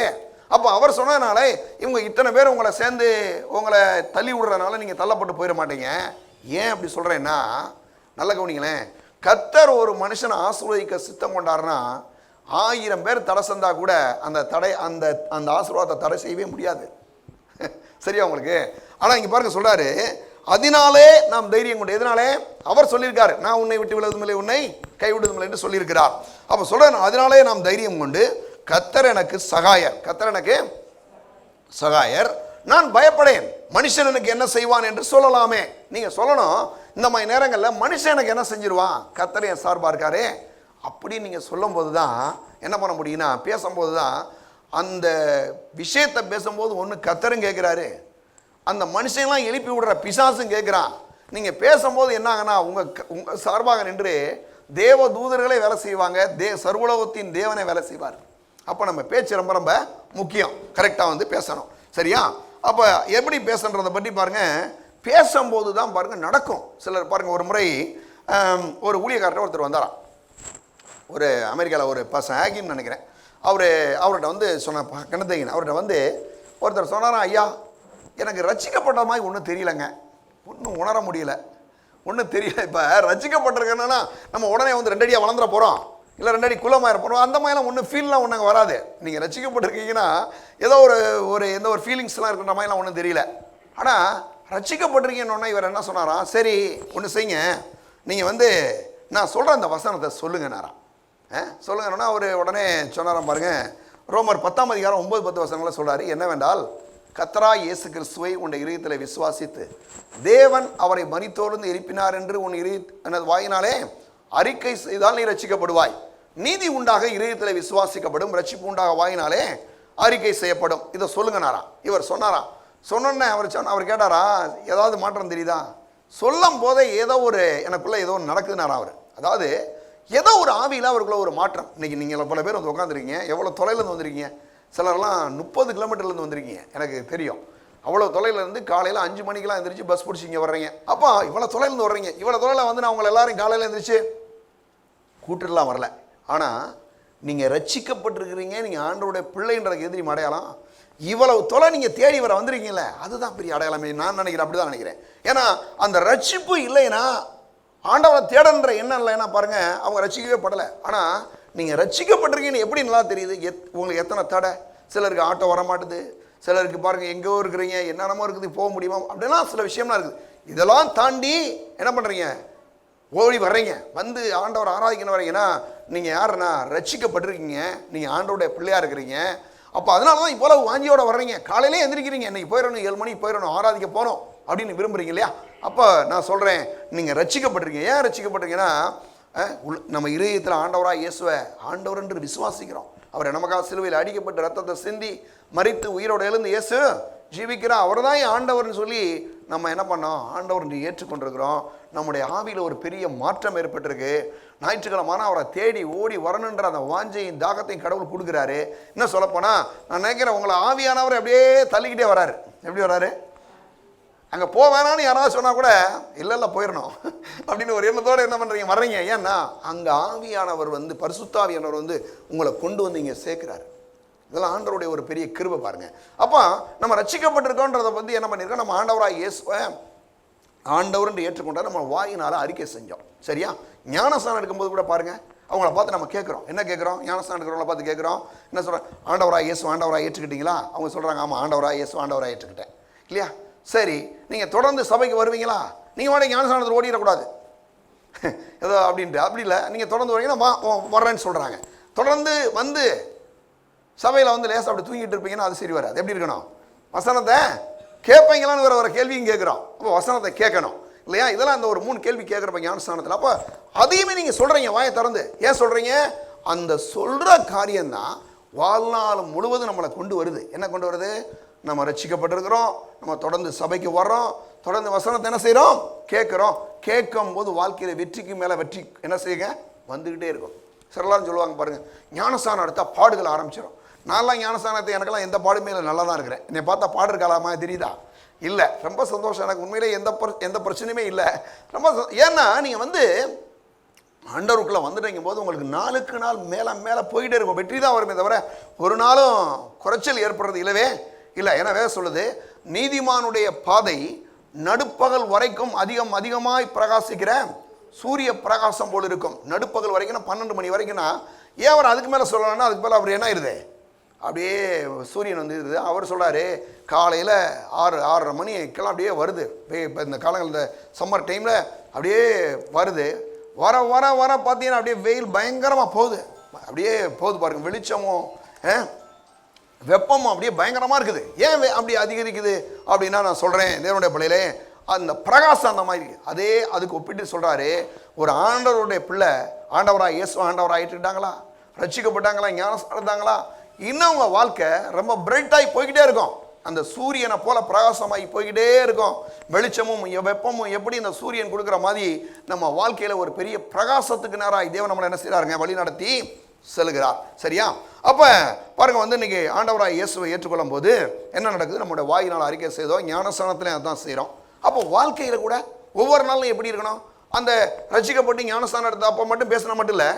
அப்போ அவர் சொன்னதுனால இவங்க இத்தனை பேர் உங்களை சேர்ந்து உங்களை தள்ளி விடுறதுனால நீங்கள் தள்ளப்பட்டு போயிட மாட்டீங்க. ஏன் அப்படி சொல்கிறேன்னா, நல்ல கவனிங்களேன், கர்த்தர் ஒரு மனுஷனை ஆசீர்வதிக்க சித்தம் கொண்டாருன்னா 1000 பேர் தடை செஞ்சா கூட அந்த ஆசீர்வாதத்தை தடை செய்யவே முடியாது. சரியா உங்களுக்கு? ஆனால் இங்கே பாருங்க சொல்றாரு, அதனாலே நாம் தைரியம் கொண்டு, எதனாலே அவர் சொல்லியிருக்காரு, நான் உன்னை விட்டு விலகுவதுமில்லை, உன்னை கைவிடுவதுமில்லை என்று சொல்லியிருக்கிறார். அப்போ சொல்றேன், அதனாலே நாம் தைரியம் கொண்டு, கர்த்தர் எனக்கு சகாயர், கர்த்தர் எனக்கு சகாயர், நான் பயப்படேன், மனுஷன் எனக்கு என்ன செய்வான் என்று சொல்லலாமே. நீங்க சொல்லணும், இந்த மாதிரி நேரங்களில் மனுஷன் எனக்கு என்ன செஞ்சிருவான், கர்த்தர் என் சார்பாக இருக்காரே அப்படின்னு நீங்கள் சொல்லும் போது தான் என்ன பண்ண முடியும்னா, பேசும்போது தான் அந்த விஷயத்தை பேசும்போது ஒன்று கர்த்தரும் கேட்குறாரு, அந்த மனுஷன்லாம் எழுப்பி விடுற பிசாசும் கேட்குறான். நீங்கள் பேசும்போது என்ன ஆகுனா, உங்கள் சார்பாக நின்று தேவ தூதர்களே வேலை செய்வாங்க, சர்வலோகத்தின் தேவனை வேலை செய்வார். அப்போ நம்ம பேச்சு ரொம்ப ரொம்ப முக்கியம், கரெக்டாக பேசணும். சரியா? அப்போ எப்படி பேசுன்றதை பற்றி பாருங்கள், பேசும்போது தான் பாருங்கள் நடக்கும். சிலர் பாருங்கள், ஒரு முறை ஒரு ஊழியக்காரர் ஒருத்தர் வந்தாராம், ஒரு அமெரிக்காவில் ஒரு பர்சன் ஹேகின்னு நினைக்கிறேன், அவர்கிட்ட சொன்ன கணத்தையின் அவர்கிட்ட ஒருத்தர் சொன்னாராம், ஐயா எனக்கு ரட்சிக்கப்பட்ட மாதிரி ஒன்றும் தெரியலைங்க, ஒன்றும் உணர முடியல, ஒன்றும் தெரியல. இப்போ ரசிக்கப்பட்டிருக்கேன்னா நம்ம உடனே வந்து 2 அடியாக வளர்ந்துட போகிறோம், இல்லை 2 அடி குள்ளமாக இருப்போம், அந்த மாதிரிலாம் ஒன்றும் ஃபீல்லாம் ஒன்றும் வராது. நீங்கள் ரசிக்கப்பட்டிருக்கீங்கன்னா ஏதோ ஒரு எந்த ஒரு ஃபீலிங்ஸ்லாம் இருக்கிற மாதிரிலாம் ஒன்றும் தெரியல. ஆனால் ரசிக்கப்பட்டிருக்கீங்கன்னு இவர் என்ன சொன்னாராம், சரி ஒன்று செய்யுங்க, நீங்கள் வந்து நான் சொல்கிற அந்த வசனத்தை சொல்லுங்கன்னாராம். சொல்லுங்கன்னா அவர் உடனே சொன்னாராம் பாருங்க, ரோமர் 10ஆம் அதிகாரம் 9-10 வசனங்களை சொல்கிறாரு. என்னவென்றால், கர்த்தராகிய இயேசு கிறிஸ்துவை உன் இதயத்தில் விசுவாசித்து தேவன் அவரை மரித்தோரிலிருந்து எழுப்பினார் என்று உன் எனது வாயினாலே அறிக்கை செய்தால் நீ ரட்சிக்கப்படுவாய். நீதி உண்டாக இதயத்தில் விசுவாசிக்கப்படும், ரட்சிப்பு உண்டாக வாயினாலே அறிக்கை செய்யப்படும். இதை சொல்லுங்கனாராம். இவர் சொன்னாராம். சொன்னோன்னே அவர் கேட்டாரா, ஏதாவது மாற்றம் தெரியுதா? சொல்லும் போதே ஏதோ ஒரு எனக்குள்ளே ஏதோ நடக்குதுனாரா அவர். அதாவது ஏதோ ஒரு ஆவியில் அவருக்குள்ள ஒரு மாற்றம். இன்றைக்கி நீங்கள் பல பேர் வந்து உட்காந்துருக்கீங்க, எவ்வளோ தொலைலேருந்து வந்திருக்கீங்க, சிலர்லாம் 30 கிலோமீட்டர்லேருந்து வந்திருக்கீங்க, எனக்கு தெரியும். அவ்வளோ தொலைலேருந்து காலையில் 5 மணிக்கெலாம் எழுந்திரிச்சு பஸ் பிடிச்சி இங்கே வர்றீங்க. அப்போ இவ்வளோ தொலைலேருந்து வர்றீங்க, இவ்வளோ தொலைவில் வந்து நான் உங்களை எல்லாரும் காலையில் எழுந்திரிச்சு கூட்டுலாம் வரல. ஆனால் நீங்கள் ரட்சிக்கப்பட்டிருக்கிறீங்க, நீங்கள் ஆண்டவருடைய பிள்ளைன்றதுக்கு எதிரி அடையாளம். இவ்வளவு தொலை நீங்கள் தேடி வர வந்திருக்கீங்களே, அதுதான் பெரிய அடையாளமே நான் நினைக்கிறேன். அப்படி தான் நினைக்கிறேன். ஏன்னா அந்த ரட்சிப்பு இல்லைன்னா, ஆண்டவரை தேடன்ற எண்ணம் இல்லைன்னா பாருங்கள், அவங்க ரட்சிக்கவே படலை. ஆனால் நீங்கள் ரட்சிக்கப்பட்டிருக்கீங்கன்னு எப்படி நல்லா தெரியுது? உங்களுக்கு எத்தனை தடை, சிலருக்கு ஆட்டோ வர மாட்டுது, சிலருக்கு பாருங்கள் எங்கேயோ இருக்கிறீங்க, என்னென்னமோ இருக்குது, போக முடியுமா அப்படின்னா சில விஷயம்லாம் இருக்குது. இதெல்லாம் தாண்டி என்ன பண்ணுறீங்க, ஓடி வர்றீங்க, வந்து ஆண்டவர் ஆராதிக்கணும் வர்றீங்கன்னா நீங்கள் யாருன்னா ரட்சிக்கப்பட்டிருக்கீங்க, நீங்கள் ஆண்டவருடைய பிள்ளையாக இருக்கிறீங்க. அப்போ அதனால தான் இவ்வளவு வாஞ்சியோட வர்றீங்க, காலையிலே எந்திரிக்கிறீங்க, இன்றைக்கி போயிடணும், 7 மணிக்கு போயிடணும், ஆராதிக்க போகணும் அப்படின்னு விரும்புகிறீங்க இல்லையா? அப்போ நான் சொல்கிறேன், நீங்கள் ரட்சிக்கப்பட்டிருக்கீங்க. ஏன் ரட்சிக்கப்பட்டிருக்கீங்கன்னா, நம்ம இதயத்தில் ஆண்டவராக இயேசுவை ஆண்டவர் என்று விசுவாசிக்கிறோம். அவரை நமக்காக சிலுவையில் அடிக்கப்பட்டு ரத்தத்தை சிந்தி மரித்து உயிரோடு எழுந்து இயேசு ஜீவிக்கிறார், அவர் தான் ஆண்டவர்னு சொல்லி நம்ம என்ன பண்ணோம், ஆண்டவர் என்று ஏற்றுக்கொண்டிருக்கிறோம். நம்முடைய ஆவியில் ஒரு பெரிய மாற்றம் ஏற்பட்டிருக்கு. ஞாயிற்றுக்கிழமான அவரை தேடி ஓடி வரணுன்ற அந்த வாஞ்சையும் தாகத்தையும் கடவுள் கொடுக்குறாரு. இன்னும் சொல்லப்போனால் நான் நினைக்கிறேன், உங்களை ஆவியானவர் அப்படியே தள்ளிக்கிட்டே வராரு. எப்படி வராரு? அங்கே போவேணான்னு யாராவது சொன்னால் கூட இல்லை போயிடணும் அப்படின்னு ஒரு எண்ணத்தோடு என்ன பண்ணுறீங்க, வர்றீங்க. ஏன்னா அங்கே ஆவியானவர் வந்து, பரிசுத்தாவியானவர் வந்து உங்களை கொண்டு வந்து இங்கே சேர்க்குறாரு. இதெல்லாம் ஆண்டவருடைய ஒரு பெரிய கிருபை பாருங்கள். அப்போ நம்ம ரட்சிக்கப்பட்டிருக்கோன்றதை வந்து என்ன பண்ணியிருக்கோம், நம்ம ஆண்டவராக இயேசுவை ஆண்டவர் என்று ஏற்றுக்கொண்டால் நம்ம வாயினால் அறிக்கை செஞ்சோம். சரியா? ஞானஸ்நானம் எடுக்கும்போது கூட பாருங்கள், அவங்கள பார்த்து நம்ம கேட்குறோம். என்ன கேட்குறோம்? ஞானஸ்நானம் எடுக்கிறவங்கள பார்த்து கேட்குறோம், என்ன சொல்கிறோம், ஆண்டவராக இயேசு ஆண்டவராக ஏற்றுக்கிட்டீங்களா? அவங்க சொல்கிறாங்க, ஆமாம் ஆண்டவராக இயேசு ஆண்டவராக ஏற்றுக்கிட்டேன். இல்லையா? சரி, நீங்கள் தொடர்ந்து சபைக்கு வருவீங்களா? நீங்கள் வாடகை ஞானஸ்நானத்தில் ஓடிடக்கூடாது ஏதோ அப்படின்ட்டு. அப்படி இல்லை, நீங்கள் தொடர்ந்து வரீங்கன்னா வர்றேன்னு சொல்கிறாங்க. தொடர்ந்து வந்து சபையில் வந்து லேசாக அப்படி தூங்கிட்டு இருப்பீங்கன்னா அது சரி வராது. எப்படி இருக்கணும், வசனத்தை கேட்பீங்களான்னு வர கேள்வியும் கேட்குறோம். அப்போ வசனத்தை கேட்கணும் இல்லையா? இதெல்லாம் அந்த ஒரு 3 கேள்வி கேட்குறப்ப ஞானஸ்நானத்தில். அப்போ அதையுமே நீங்கள் சொல்கிறீங்க, வாயை திறந்து. ஏன் சொல்கிறீங்க? அந்த சொல்கிற காரியம்தான் வாழ்நாள் முழுவதும் நம்மளை கொண்டு வருது. என்ன கொண்டு வருது? நம்ம ரட்சிக்கப்பட்டிருக்கிறோம், நம்ம தொடர்ந்து சபைக்கு வர்றோம், தொடர்ந்து வசனத்தை என்ன செய்கிறோம், கேட்குறோம். கேட்கும் போது வாழ்க்கையில் வெற்றிக்கு மேலே வெற்றி என்ன செய்யுங்க, வந்துக்கிட்டே இருக்கும். சிலலாம் சொல்லுவாங்க பாருங்கள், ஞானஸ்நானம் எடுத்தால் பாடுகள் ஆரம்பிச்சிடும். நான்லாம் ஞானஸ்நானத்தை எனக்கெல்லாம் எந்த பாடுமே இல்லை, நல்லா தான் இருக்கிறேன். என்னை பார்த்தா பாடு இருக்கலாமா தெரியுதா? இல்லை, ரொம்ப சந்தோஷம். எனக்கு உண்மையிலே எந்த பிரச்சனையுமே இல்லை. ரொம்ப ஏன்னா நீங்கள் வந்து ஆண்டவருக்குள்ளே வந்துட்டீங்க போது உங்களுக்கு நாளுக்கு நாள் மேலே போயிட்டே இருக்கும். வெற்றி தான் வருமே தவிர ஒரு நாளும் குறைச்சல் ஏற்படுறது இல்லவே இல்லை. ஏன்னா வேற சொல்லுது, நீதிமானுடைய பாதை நடுப்பகல் வரைக்கும் அதிகமாய் பிரகாசிக்கிற சூரிய பிரகாசம் போல் இருக்கும். நடுப்பகல் வரைக்கும் 12 மணி வரைக்கும்னா, ஏன் அவர் அதுக்கு மேலே சொல்லலாம்னா, அதுக்கு மேலே அவர் என்ன ஆயிடுது, அப்படியே சூரியன் வந்து இருக்குது. அவர் சொல்கிறாரு, காலையில் 6:30 மணிக்கெல்லாம் அப்படியே வருது. இப்போ இந்த காலங்கள் இந்த சம்மர் டைமில் அப்படியே வருது. வர வர வர பார்த்தீங்கன்னா அப்படியே வெயில் பயங்கரமாக போகுது. அப்படியே போகுது பாருங்கள், வெளிச்சமும் வெப்பமும் அப்படியே பயங்கரமாக இருக்குது. ஏன் அப்படி அதிகரிக்குது அப்படின்னா, நான் சொல்கிறேன் தேவனுடைய பிள்ளையிலே, அந்த பிரகாசம் அந்த மாதிரி. அதே அதுக்கு ஒப்பிட்டு சொல்கிறாரு, ஒரு ஆண்டவருடைய பிள்ளை ஆண்டவராக இயேசு ஆண்டவராக ஏற்றுக்கிட்டாங்களா, ரட்சிக்கப்பட்டாங்களா, ஞானம் எடுத்தாங்களா, இன்னும் அவங்க வாழ்க்கை ரொம்ப பிரைட்டாகி போய்கிட்டே இருக்கும். அந்த சூரியனை போல பிரகாசமாகி போய்கிட்டே இருக்கும். வெளிச்சமும் வெப்பமும் எப்படி இந்த சூரியன் கொடுக்குற மாதிரி நம்ம வாழ்க்கையில் ஒரு பெரிய பிரகாசத்துக்கு நேராக தேவன் நம்மளை என்ன செய்கிறாருங்க, வழி நடத்தி செல்கிறார். சரியா? அப்போ பாருங்கள், வந்து இன்றைக்கி ஆண்டவராக இயேசுவை ஏற்றுக்கொள்ளும் போது என்ன நடக்குது, நம்மளுடைய வாயினால் அறிக்கை செய்தோம், ஞானஸ்நானத்திலையும் அதுதான் செய்கிறோம். அப்போ வாழ்க்கையில் கூட ஒவ்வொரு நாளும் எப்படி இருக்கணும், அந்த ரட்சிக்கப்பட்டு ஞானஸ்நானம் எடுத்த அப்போ மட்டும் பேசினா மட்டும் இல்லை,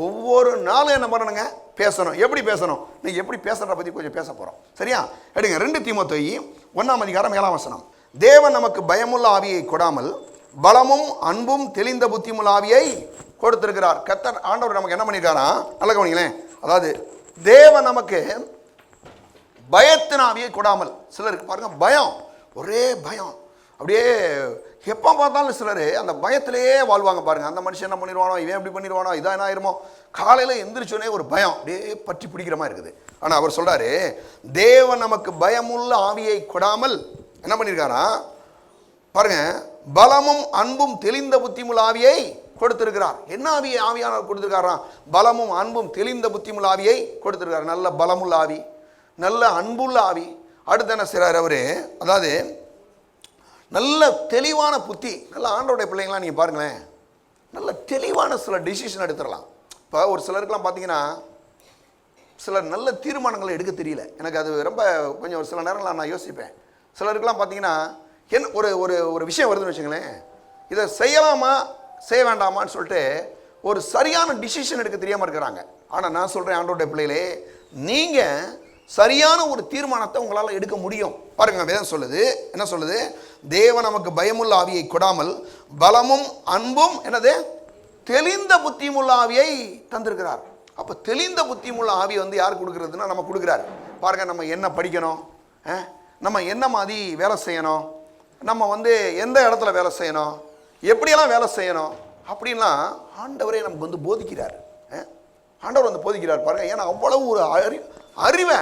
ஒவ்வொரு நாளும் என்ன பண்ணணுங்க, பேசணும். எப்படி பேசணும், நீங்கள் எப்படி பேசுகிறத பற்றி கொஞ்சம் பேச போகிறோம். சரியா? எடுங்க 2 தீமோத்தேயு 1ஆம் அதிகாரம் 7ஆம் வசனம். தேவன் நமக்கு பயமுள்ள ஆவியை கொடாமல் பலமும் அன்பும் தெளிந்த புத்தியுள்ள ஆவியை கொடுத்திருக்கிறார். கர்த்தர் ஆண்டவர் நமக்கு என்ன பண்ணியிருக்காரா, நல்ல கவனிங்களேன். அதாவது தேவன் நமக்கு பயத்தின் ஆவியை கொடாமல், சிலருக்கு பாருங்க பயம், ஒரே பயம், அப்படியே எப்போ பார்த்தாலும் சிலர் அந்த பயத்திலேயே வாழ்வாங்க பாருங்க. அந்த மனுஷன் என்ன பண்ணிடுவானோ, இவன் எப்படி பண்ணிடுவானோ, இதான் என்ன ஆயிருமோ, காலையில் எந்திரிச்சோடனே ஒரு பயம் அப்படியே பற்றி பிடிக்கிற மாதிரி இருக்குது. ஆனால் அவர் சொல்றாரு, தேவன் நமக்கு பயமுள்ள ஆவியை கொடாமல் என்ன பண்ணியிருக்காரா பாருங்க, பலமும் அன்பும் தெளிந்த புத்தியுள்ள ஆவியை கொடுத்திருக்கிறார். என்ன ஆவியை ஆவியானவர் கொடுத்திருக்காரா? பலமும் அன்பும் தெளிந்த புத்தியுள்ள ஆவியை கொடுத்திருக்காரு. நல்ல பலமுள்ள ஆவி, நல்ல அன்புள்ள ஆவி. அடுத்து என்ன செய்றாரு அவரு, அதாவது நல்ல தெளிவான புத்தி. நல்ல ஆண்டோடைய பிள்ளைங்களாம் நீங்கள் பாருங்களேன், நல்ல தெளிவான சில டிசிஷன் எடுத்துடலாம். இப்போ ஒரு சிலருக்குலாம் பார்த்தீங்கன்னா சிலர் நல்ல தீர்மானங்களை எடுக்க தெரியல. எனக்கு அது ரொம்ப கொஞ்சம் ஒரு சில நேரங்களில் நான் யோசிப்பேன். சிலருக்குலாம் பார்த்தீங்கன்னா என்ன ஒரு ஒரு ஒரு விஷயம் வருதுன்னு வச்சுங்களேன், இதை செய்யலாமா செய்ய வேண்டாமான்னு சொல்லிட்டு ஒரு சரியான டிசிஷன் எடுக்க தெரியாமல் இருக்கிறாங்க. ஆனால் நான் சொல்கிறேன் ஆண்டோடைய பிள்ளைகளே, நீங்கள் சரியான ஒரு தீர்மானத்தை உங்களால் எடுக்க முடியும். பாருங்க, வேதம் சொல்லுது, என்ன சொல்லுது, தேவன் நமக்கு பயமுள்ள ஆவியை கொடாமல் பலமும் அன்பும் என்னது தெளிந்த புத்தியுமுள்ள ஆவியை தந்திருக்கிறார். அப்போ தெளிந்த புத்தியுமுள்ள ஆவி வந்து யார் கொடுக்குறதுன்னா நம்ம கொடுக்குறாரு. பாருங்க, நம்ம என்ன படிக்கணும், நம்ம என்ன மாதிரி வேலை செய்யணும், நம்ம வந்து எந்த இடத்துல வேலை செய்யணும், எப்படியெல்லாம் வேலை செய்யணும் அப்படின்லாம் ஆண்டவரே நமக்கு வந்து போதிக்கிறார். ஆண்டவர் வந்து போதிக்கிறார் பாருங்க. ஏன்னா அவ்வளவு ஒரு அறிவை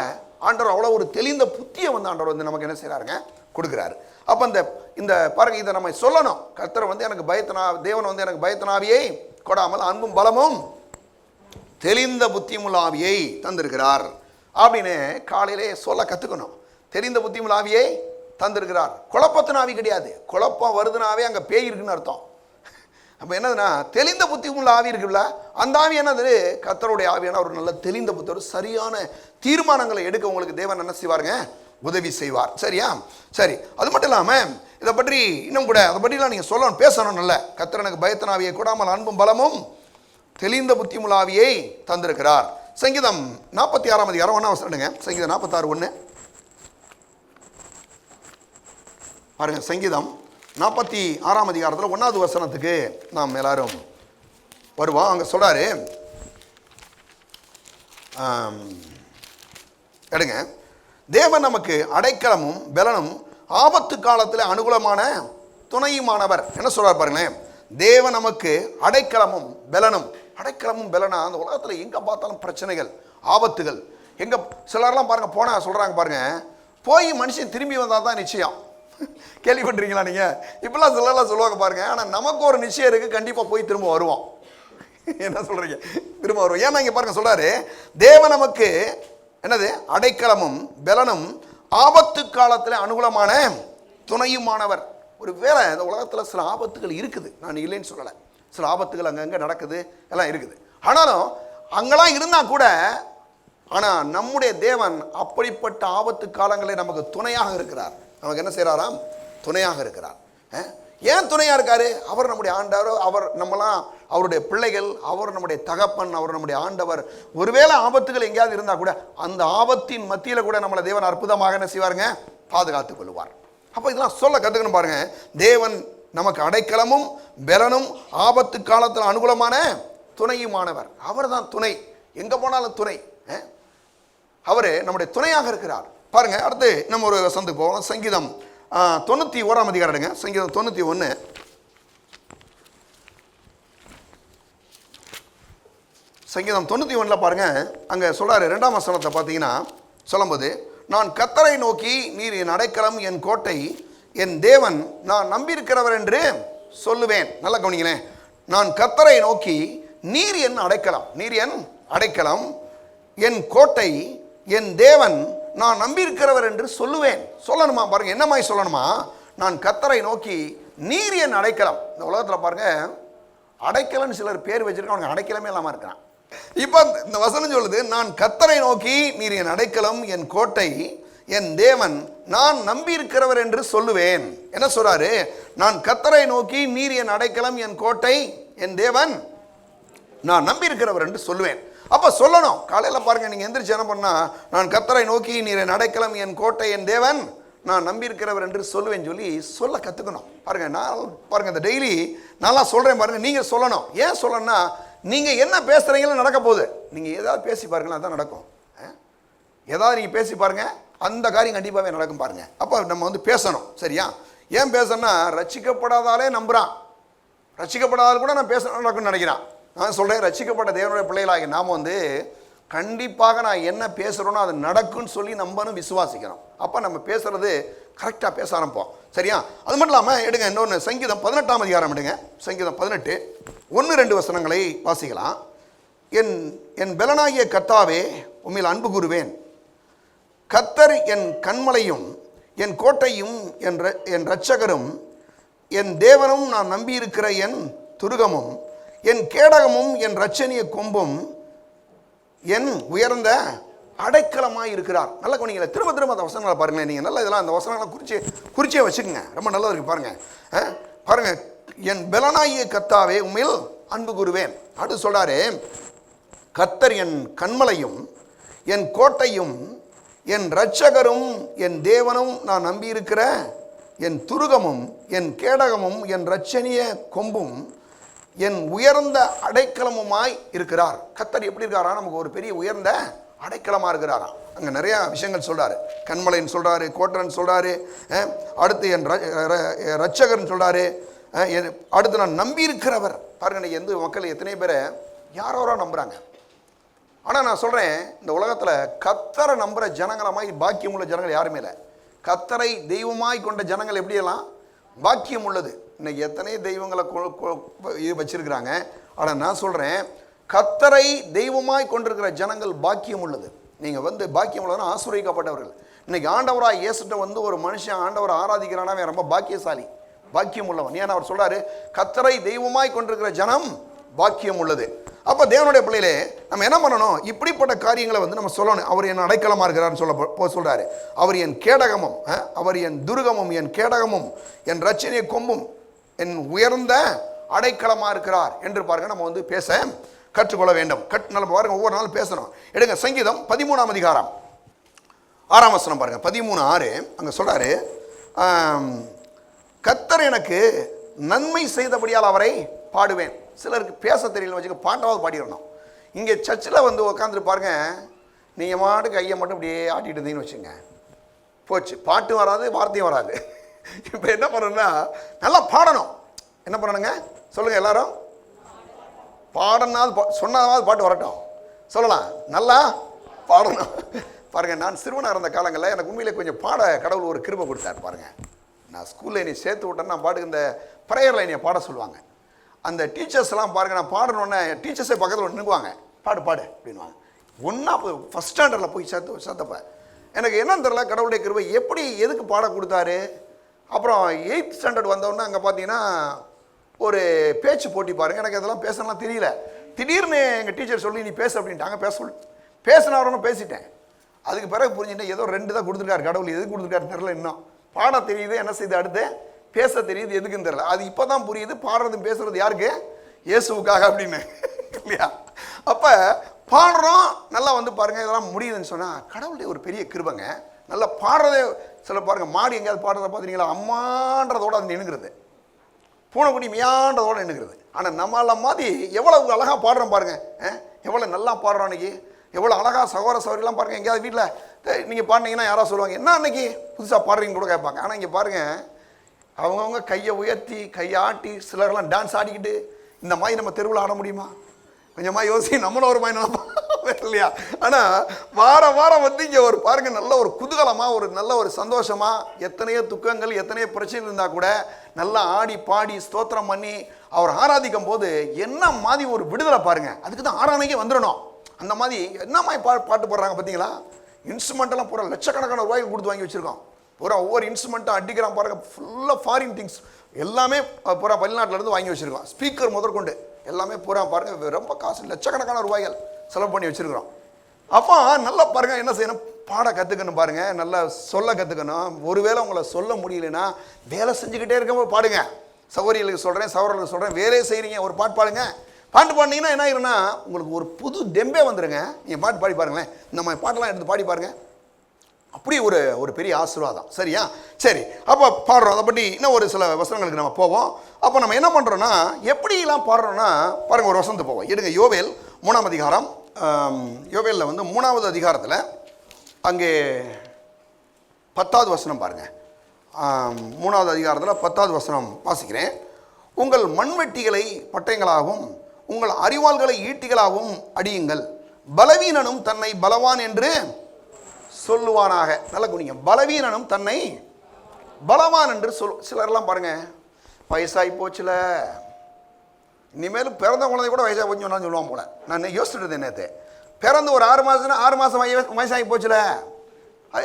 ஆண்டவர், அவ்வளோ ஒரு தெளிந்த புத்தியை வந்து ஆண்டவர் வந்து நமக்கு என்ன செய்கிறாருங்க, கொடுக்குறாரு. அப்போ இந்த பாருங்க, இதை நம்ம சொல்லணும். கர்த்தர் வந்து எனக்கு தேவன் வந்து எனக்கு பயத்தினாவியை கொடாமல் அன்பும் பலமும் தெளிந்த புத்தியுமுள்ள ஆவியை தந்திருக்கிறார் அப்படின்னு காலையிலே சொல்ல கற்றுக்கணும். தெளிந்த புத்தியுமுள்ள ஆவியை தந்திருக்கிறார். குழப்பத்தின் ஆவி கிடையாது. குழப்பம் வருதுனாவே அங்கே பேய் இருக்குன்னு அர்த்தம். அப்போ என்னதுன்னா, தெளிந்த புத்தியுமுள்ள ஆவி இருக்குல்ல, அந்த ஆவி என்னது, கர்த்தருடைய ஆவியான ஒரு நல்ல தெளிந்த புத்தி, ஒரு சரியான தீர்மானங்களை எடுக்க உங்களுக்கு தேவன் என்ன செய்வாருங்க, உதவி செய்வார். சரியா? சரி, அது மட்டும் இல்லாமல் இதை பற்றி இன்னும் கூட அதை பற்றிலாம் நீங்கள் சொல்லணும், பேசணும். நல்ல கர்த்தர் எனக்கு பயத்தின் ஆவியை கொடாமல் அன்பும் பலமும் தெளிந்த புத்தியுமுள்ள ஆவியை தந்திருக்கிறார். சங்கீதம் 46ஆம் அதிகாரம் 1ஆம் வசனம். சங்கீதம் 46:1 பாருங்க. சங்கீதம் 46ஆம் அதிகாரத்தில் 1வது வசனத்துக்கு நாம் எல்லாரும் வருவோம். அங்கே சொல்றாரு, எடுங்க, தேவன் நமக்கு அடைக்கலமும் பெலனும் ஆபத்து காலத்தில் அனுகூலமான துணையுமானவர். என்ன சொல்றார் பாருங்களேன், தேவன் நமக்கு அடைக்கலமும் பெலனும். அடைக்கலமும் பெலனா, அந்த உலகத்தில் எங்கே பார்த்தாலும் பிரச்சனைகள், ஆபத்துகள். எங்கே சிலர்லாம் பாருங்க போனால் சொல்கிறாங்க பாருங்க, போய் மனுஷன் திரும்பி வந்தால் தான் நிச்சயம். கேள்விப்பட்டிருக்கீங்களா நீங்கள்? இப்பெல்லாம் சிலர்லாம் சொல்லுவாங்க பாருங்க. ஆனால் நமக்கு ஒரு நிச்சயம் இருக்குது, கண்டிப்பாக போய் திரும்ப வருவோம். என்ன சொல்கிறீங்க? திரும்ப வருவோம். ஏன்னா இங்கே பாருங்க சொல்கிறாரு, தேவன் நமக்கு என்னது அடைக்கலமும் பெலனும் ஆபத்து காலத்தில் அனுகூலமான துணையுமானவர். ஒரு வேளை இந்த உலகத்தில் சில ஆபத்துகள் இருக்குது, நான் இல்லைன்னு சொல்லலை. சில ஆபத்துகள் அங்கங்கே நடக்குது, எல்லாம் இருக்குது. ஆனாலும் அங்கெல்லாம் இருந்தால் கூட, ஆனால் நம்முடைய தேவன் அப்படிப்பட்ட ஆபத்து காலங்களில் நமக்கு துணையாக இருக்கிறார். நமக்கு என்ன செய்கிறாராம், துணையாக இருக்கிறார். ஏன் துணையாக இருக்காரு? அவர் நம்முடைய ஆண்டவர், அவர் நம்மளாம் அவருடைய பிள்ளைகள், அவர் நம்முடைய தகப்பன், அவர் நம்முடைய ஆண்டவர். ஒருவேளை ஆபத்துகள் எங்கேயாவது இருந்தால் கூட அந்த ஆபத்தின் மத்தியில் கூட நம்மளை தேவன் அற்புதமாக என்ன செய்வாருங்க, பாதுகாத்துக் கொள்வார். அப்போ இதெல்லாம் சொல்ல கற்றுக்கணும் பாருங்க. தேவன் நமக்கு அடைக்கலமும் பெலனும் ஆபத்து காலத்தில் அனுகூலமான துணையுமானவர். அவர் தான் துணை, எங்கே போனாலும் துணை. அவர் நம்முடைய துணையாக இருக்கிறார். பாருங்க, அடுத்து நம்ம ஒரு வசனத்துக்கு போவோம். சங்கீதம் 91ஆம் அதிகாரம் எடுங்க. சங்கீதம் 91. சங்கீதம் 91 பாருங்க, அங்கே சொல்றாரு 2ஆம் வசனத்தை பார்த்தீங்கன்னா சொல்லும்போது, நான் கர்த்தரை நோக்கி நீர் என் அடைக்கலம் என் கோட்டை என் தேவன் நான் நம்பியிருக்கிறவர் என்று சொல்லுவேன். நல்லா கவனிங்களேன். நான் கர்த்தரை நோக்கி நீர் என் அடைக்கலம், நீர் என் அடைக்கலம் என் கோட்டை என் தேவன் நான் நம்பியிருக்கிறவர் என்று சொல்லுவேன். சொல்லணுமா பாருங்க, என்ன மாதிரி சொல்லணுமா? நான் கர்த்தரை நோக்கி நீர் என் அடைக்கலம். இந்த உலகத்தில் பாருங்க, அடைக்கலன்னு சிலர் பேர் வச்சிருக்காங்க, அவனுக்கு அடைக்கலமே இல்லாமல் இருக்கிறான். இப்போ இந்த வசனம் சொல்லுது, நான் கர்த்தரை நோக்கி நீர் என் அடைக்கலம் என் கோட்டை என் தேவன் நான் நம்பி இருக்கிறவர் என்று சொல்லுவேன். என்ன சொல்றாரு? நான் கர்த்தரை நோக்கி நீர் என் அடைக்கலம் என் கோட்டை என் தேவன் நான் நம்பி இருக்கிறவர் என்று சொல்லுவேன். அப்போ சொல்லணும். காலையில் பாருங்க, நீங்கள் எந்திரிச்சு என்ன பண்ணா, நான் கர்த்தரை நோக்கி நீர் என் அடைக்கலம் என் கோட்டை என் தேவன் நான் நம்பியிருக்கிறவர் என்று சொல்லுவேன்னு சொல்லி சொல்ல கற்றுக்கணும். பாருங்கள், நான் பாருங்கள் இந்த டெய்லி நல்லா சொல்கிறேன் பாருங்கள், நீங்கள் சொல்லணும். ஏன் சொல்லணும்னா, நீங்கள் என்ன பேசுகிறீங்களோ நடக்க போகுது. நீங்கள் ஏதாவது பேசி பாருங்களேன், அதுதான் நடக்கும். ஏதாவது நீங்கள் பேசி பாருங்கள், அந்த காரியம் கண்டிப்பாகவே நடக்கும் பாருங்கள். அப்போ நம்ம வந்து பேசணும். சரியா? ஏன் பேசணும்னா, ரட்சிக்கப்படாதாலே நம்புகிறான், ரட்சிக்கப்படாதால் கூட நான் பேச நடக்கும்னு நினைக்கிறான். நான் சொல்கிறேன், ரட்சிக்கப்பட்ட தேவனுடைய பிள்ளைகளாகி நாம் வந்து கண்டிப்பாக நான் என்ன பேசுகிறோன்னா அது நடக்கும்னு சொல்லி நம்பணும், விசுவாசிக்கணும். அப்போ நம்ம பேசுகிறது கரெக்டாக பேச ஆரம்பிப்போம். சரியா? அது மட்டும் இல்லாமல் எடுங்க இன்னொன்று, சங்கீதம் 18ஆம் அதிகாரம் எடுங்க. சங்கீதம் 18 1-2 வசனங்களை வாசிக்கலாம். என் பெலனாகிய கர்த்தாவே உம்மில் அன்பு கூறுவேன். கர்த்தர் என் கன்மலையும் என் கோட்டையும் என் இரட்சகரும் என் தேவனும் நான் நம்பியிருக்கிற என் துருகமும் என் கேடகமும் என் இரட்சணிய கொம்பும் என் உயர்ந்த அடைக்கலமாய் இருக்கிறார். நல்ல கவனிங்கள, திரும்ப திரும்ப அந்த வசனங்களை பாருங்களேன். நீங்கள் நல்லா இதெல்லாம் அந்த வசனங்களை குறிச்சே வச்சுக்கோங்க, ரொம்ப நல்லா இருக்கு பாருங்க. பாருங்க, என் பெலனாகிய கர்த்தாவே உம்மில் அன்பு கூறுவேன். அடுத்து சொல்றாரு, கர்த்தர் என் கன்மலையும் என் கோட்டையும் என் இரட்சகரும் என் தேவனும் நான் நம்பியிருக்கிற என் துருகமும் என் கேடகமும் என் இரட்சணிய கொம்பும் என் உயர்ந்த அடைக்கலமுமாய் இருக்கிறார். கர்த்தர் எப்படி இருக்காரா? நமக்கு ஒரு பெரிய உயர்ந்த அடைக்கலமாக இருக்கிறாராம். அங்கே நிறையா விஷயங்கள் சொல்கிறாரு. கண்மலைன்னு சொல்கிறாரு, கோட்டரன் சொல்கிறாரு, அடுத்து என் இரட்சகர்னு சொல்கிறாரு, அடுத்து நான் நம்பியிருக்கிறவர். பாருங்க, இன்னைக்கு எந்த மக்கள் எத்தனை பேரை யாரோரோ நம்புகிறாங்க. ஆனால் நான் சொல்கிறேன், இந்த உலகத்தில் கர்த்தரை நம்புகிற ஜனங்களை மாதிரி பாக்கியம் உள்ள ஜனங்கள் யாருமே இல்லை. கர்த்தரை தெய்வமாய் கொண்ட ஜனங்கள் எப்படியெல்லாம் பாக்கியம் உள்ளது. இன்னைக்கு எத்தனை தெய்வங்களை வச்சிருக்கிறாங்க. ஆனால் நான் சொல்கிறேன், கர்த்தரை தெய்வமாய் கொண்டிருக்கிற ஜனங்கள் பாக்கியம் உள்ளது. நீங்கள் வந்து பாக்கியம் உள்ளதுன்னா ஆசீர்வதிக்கப்பட்டவர்கள். இன்னைக்கு ஆண்டவராக இயேசுட்ட வந்து ஒரு மனுஷன் ஆண்டவரை ஆராதிக்கிறானா அவன் ரொம்ப பாக்கியசாலி, பாக்கியம் உள்ளவன். ஏன்னா அவர் சொல்றாரு, கர்த்தரை தெய்வமாய் கொண்டிருக்கிற ஜனம் பாக்கியம் உள்ளது. அப்போ தேவனுடைய பிள்ளையிலே நம்ம என்ன பண்ணணும்? இப்படிப்பட்ட காரியங்களை வந்து நம்ம சொல்லணும். அவர் என் அடைக்கலமாக இருக்கிறார்னு சொல்றாரு. அவர் என் கேடகமும், அவர் என் துருகமும் என் கேடகமும் என் இரட்சணிய கொம்பும் என் உயர்ந்த அடைக்கலமாக இருக்கிறார் என்று பாருங்க. நம்ம வந்து பேச கற்றுக்கொள்ள வேண்டும். நல்ல பாருங்க, ஒவ்வொரு நாளும் பேசணும். எடுங்க சங்கீதம் 13ஆம் அதிகாரம் 6ஆம் வசனம் பாருங்க. 13:6 அங்கே சொல்றாரு, கர்த்தர் எனக்கு நன்மை செய்தபடியால் அவரை பாடுவேன். சிலருக்கு பேச தெரியல வச்சுக்க, பாட்டாவது பாடிடணும். இங்கே சர்ச்சில் வந்து உட்காந்துட்டு பாருங்க, நீங்கள் மாட்டுக்கு கையை மட்டும் அப்படியே ஆட்டிட்டு இருந்தீங்கன்னு வச்சுங்க, போச்சு. பாட்டும் வராது, வார்த்தையும் வராது. இப்போ என்ன பண்ணணும்னா, நல்லா பாடணும். என்ன பண்ணணுங்க சொல்லுங்கள் எல்லாரும்? பாடனாவது சொன்னாவது பாட்டு வரட்டும், சொல்லலாம். நல்லா பாடணும். பாருங்கள், நான் சிறுவனாக இருந்த காலங்களில் எனக்கு உண்மையிலே கொஞ்சம் பாட கடவுள் ஒரு கிருபை கொடுத்தார். பாருங்கள், நான் ஸ்கூலில் என்னை சேர்த்து விட்டேன்னா நான் பாட்டுக்கு இந்த ப்ரேயரில் என்னை பாட சொல்லுவாங்க. அந்த டீச்சர்ஸ்லாம் பாருங்கள், நான் பாடணுன்னே டீச்சர்ஸே பக்கத்தில் நின்றுக்குவாங்க, பாடு பாடு அப்படின்வாங்க. ஒன்றா ஃபஸ்ட் ஸ்டாண்டர்டில் போய் சேர்த்தப்ப எனக்கு என்னன்னு தெரியல, கடவுளுடைய கிருபை எப்படி எதுக்கு பாட கொடுத்தாரு. அப்புறம் 8th ஸ்டாண்டர்ட் வந்தோடனே அங்கே பார்த்தீங்கன்னா ஒரு பேச்சு போட்டி பாருங்கள். எனக்கு அதெல்லாம் பேசலாம் தெரியல. திடீர்னு எங்கள் டீச்சர் சொல்லி நீ பேச அப்படின்ட்டாங்க. பேசினவரணும் பேசிட்டேன். அதுக்கு பிறகு புரிஞ்சுட்டேன், ஏதோ 2 தான் கொடுத்துருக்காரு கடவுள். எதுக்கு கொடுத்துருக்காரு தெரில. இன்னும் பாட தெரியுது, என்ன செய்யுது, அடுத்து பேச தெரியுது, எதுக்குன்னு தெரியல. அது இப்போ தான் புரியுது, பாடுறது பேசுறது யாருக்கு? இயேசுவுக்காக அப்படின்னு, இல்லையா? அப்போ பாடுறோம், நல்லா வந்து பாருங்கள், இதெல்லாம் முடியுதுன்னு சொன்னால் கடவுளுடைய ஒரு பெரிய கிருபைங்க. நல்லா பாடுறதே சில பாருங்கள், மாடி எங்கேயாவது பாடுறத பார்த்துட்டீங்களா, அம்மான்றதோடு அது நின்றுக்கிறது, பூனைக்குடி மியான்றதோடு நின்றுக்கிறது. ஆனால் நம்மள மாதிரி எவ்வளோ அழகாக பாடுறோம் பாருங்கள், எவ்வளோ நல்லா பாடுறோம். அன்றைக்கி எவ்வளோ அழகாக சகோதர சகோதரிலாம் பாருங்கள். எங்கேயாவது வீட்டில் நீங்கள் பாடினீங்கன்னா யாராவது சொல்லுவாங்க, என்ன அன்றைக்கி புதுசாக பாடுறீங்கன்னு கூட கேட்பாங்க. ஆனால் இங்கே பாருங்கள், அவங்கவுங்க கையை உயர்த்தி கையாட்டி சிலர்லாம் டான்ஸ் ஆடிக்கிட்டு இந்த மாதிரி நம்ம தெருவில் ஆட முடியுமா? கொஞ்சமாக யோசி, நம்மளும் ஒரு மாதிரி நினைப்போம் இல்லையா? ஆனால் வாரம் வந்து இங்கே ஒரு பாருங்கள், நல்ல ஒரு குதூகலமாக, ஒரு நல்ல ஒரு சந்தோஷமாக, எத்தனையோ துக்கங்கள் எத்தனையோ பிரச்சனை இருந்தால் கூட நல்லா ஆடி பாடி ஸ்தோத்திரம் பண்ணி அவர் ஆராதிக்கும் போது என்ன மாதிரி ஒரு விடுதலை பாருங்கள். அதுக்கு தான் ஆராதனைக்கே வந்துடணும். அந்த மாதிரி என்ன மாதிரி பாட்டு போடுறாங்க பார்த்தீங்களா? இன்ஸ்ட்ருமெண்ட்டெல்லாம் பூரா லட்சக்கணக்கான ரூபாய்க்கு கொடுத்து வாங்கி வச்சுருக்கோம். பூரா ஒவ்வொரு இன்ஸ்ட்ருமெண்ட்டும் அடிக்கிறான் பாருங்கள், ஃபுல்லாக ஃபாரின் திங்ஸ் எல்லாமே பூரா வெளிநாட்டிலேருந்து வாங்கி வச்சுருக்கோம். ஸ்பீக்கர் முதற்கொண்டு எல்லாமே பூரா பாருங்கள், ரொம்ப காசு, லட்சக்கணக்கான ரூபாய்கள் செலவு பண்ணி வச்சுருக்கிறோம். அப்போ நல்லா பாருங்கள், என்ன செய்யணும்? பாட கற்றுக்கணும் பாருங்கள், நல்லா சொல்ல கற்றுக்கணும். ஒருவேளை உங்களை சொல்ல முடியலன்னா வேலை செஞ்சுக்கிட்டே இருக்கும்போது பாடுங்க. சகோதரிகளுக்கு சொல்கிறேன், சகோதரர்களுக்கு சொல்கிறேன், வேலையே செய்கிறீங்க, ஒரு பாட்டு பாடுங்க. பாட்டு பாடினீங்கன்னா என்ன ஆயிருன்னா உங்களுக்கு ஒரு புது டெம்பே வந்துடுங்க. நீங்கள் பாட்டு பாடி பாருங்களேன். இந்த மாதிரி பாட்டெல்லாம் எடுத்து பாடி பாருங்கள். அப்படி ஒரு பெரிய ஆசீர்வாதம். சரியா? சரி, அப்போ பாடுறோம். அதை பற்றி இன்னும் ஒரு சில வசனங்களுக்கு நம்ம போவோம். அப்போ நம்ம என்ன பண்ணுறோன்னா, எப்படிலாம் பாடுறோன்னா பாருங்கள், ஒரு வசனத்துக்கு போவோம். எடுங்க யோவேல் 3ஆம் அதிகாரம். யோவேலில் வந்து 3வது அதிகாரத்தில் அங்கே 10வது வசனம் பாருங்கள். 3வது அதிகாரத்தில் 10வது வசனம் வாசிக்கிறேன். உங்கள் மண்வெட்டிகளை பட்டயங்களாகவும் உங்கள் அறிவாள்களை ஈட்டிகளாகவும் அடியுங்கள், பலவீனனும் தன்னை பலவான் என்று சொல்லுவானாக. நல்ல குனிங்க. பலவீனனும் தன்னை பலவான் என்று சிலர்லாம் பாருங்க, வயசாகி போச்சுல, இனிமேல் பிறந்த குழந்தை கூட வயசாகி போச்சு சொன்னான்னு சொல்லுவான் போல. நான் யோசிச்சுட்டு நேற்று பிறந்து ஒரு 6 மாதம் வயசாகி போச்சுல.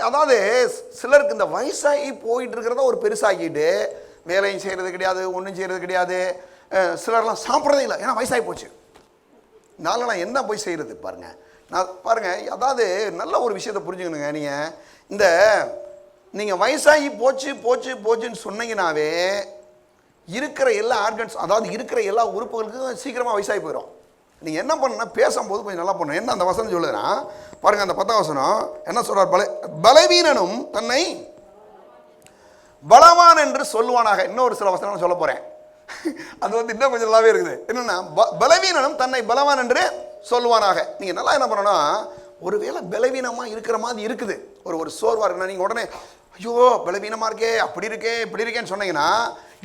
அதாவது சிலருக்கு இந்த வயசாகி போயிட்டு இருக்கிறத ஒரு பெருசாகிட்டு வேலையும் செய்கிறது கிடையாது, ஒன்றும் செய்கிறது கிடையாது. சிலர்லாம் சாப்பிட்றதே இல்லை, ஏன்னா வயசாகி போச்சு. நாளெல்லாம் என்ன போய் செய்கிறது பாருங்கள். நான் பாருங்கள், அதாவது நல்ல ஒரு விஷயத்தை புரிஞ்சுக்கணுங்க. நீங்கள் வயசாகி போச்சுன்னு சொன்னீங்கன்னாவே இருக்கிற எல்லா ஆர்கன்ஸ், அதாவது இருக்கிற எல்லா உறுப்புகளுக்கும் சீக்கிரமாக வயசாகி போயிடும். நீங்கள் என்ன பண்ணணும்னா பேசும்போது கொஞ்சம் நல்லா பண்ணணும். என்ன அந்த வசனம் சொல்லுதுன்னா பாருங்கள், அந்த 10ஆம் வசனம் என்ன சொல்கிறார்? பலவீனனும் தன்னை பலவான் என்று சொல்லுவானாக. இன்னொரு சில வசனம் சொல்ல போகிறேன், அது வந்து இன்னும் கொஞ்சம் நல்லாவே இருக்குது. என்னென்னா, பலவீனனும் தன்னை பலவான் என்று சொல்லுவானாக. நீங்கள் நல்லா என்ன பண்ணணும்னா, ஒருவேளை பலவீனமாக இருக்கிற மாதிரி இருக்குது, ஒரு சோர்வாக இருக்குன்னா நீங்கள் உடனே ஐயோ பலவீனமாக இருக்கே, அப்படி இருக்கே, இப்படி இருக்கேன்னு சொன்னீங்கன்னா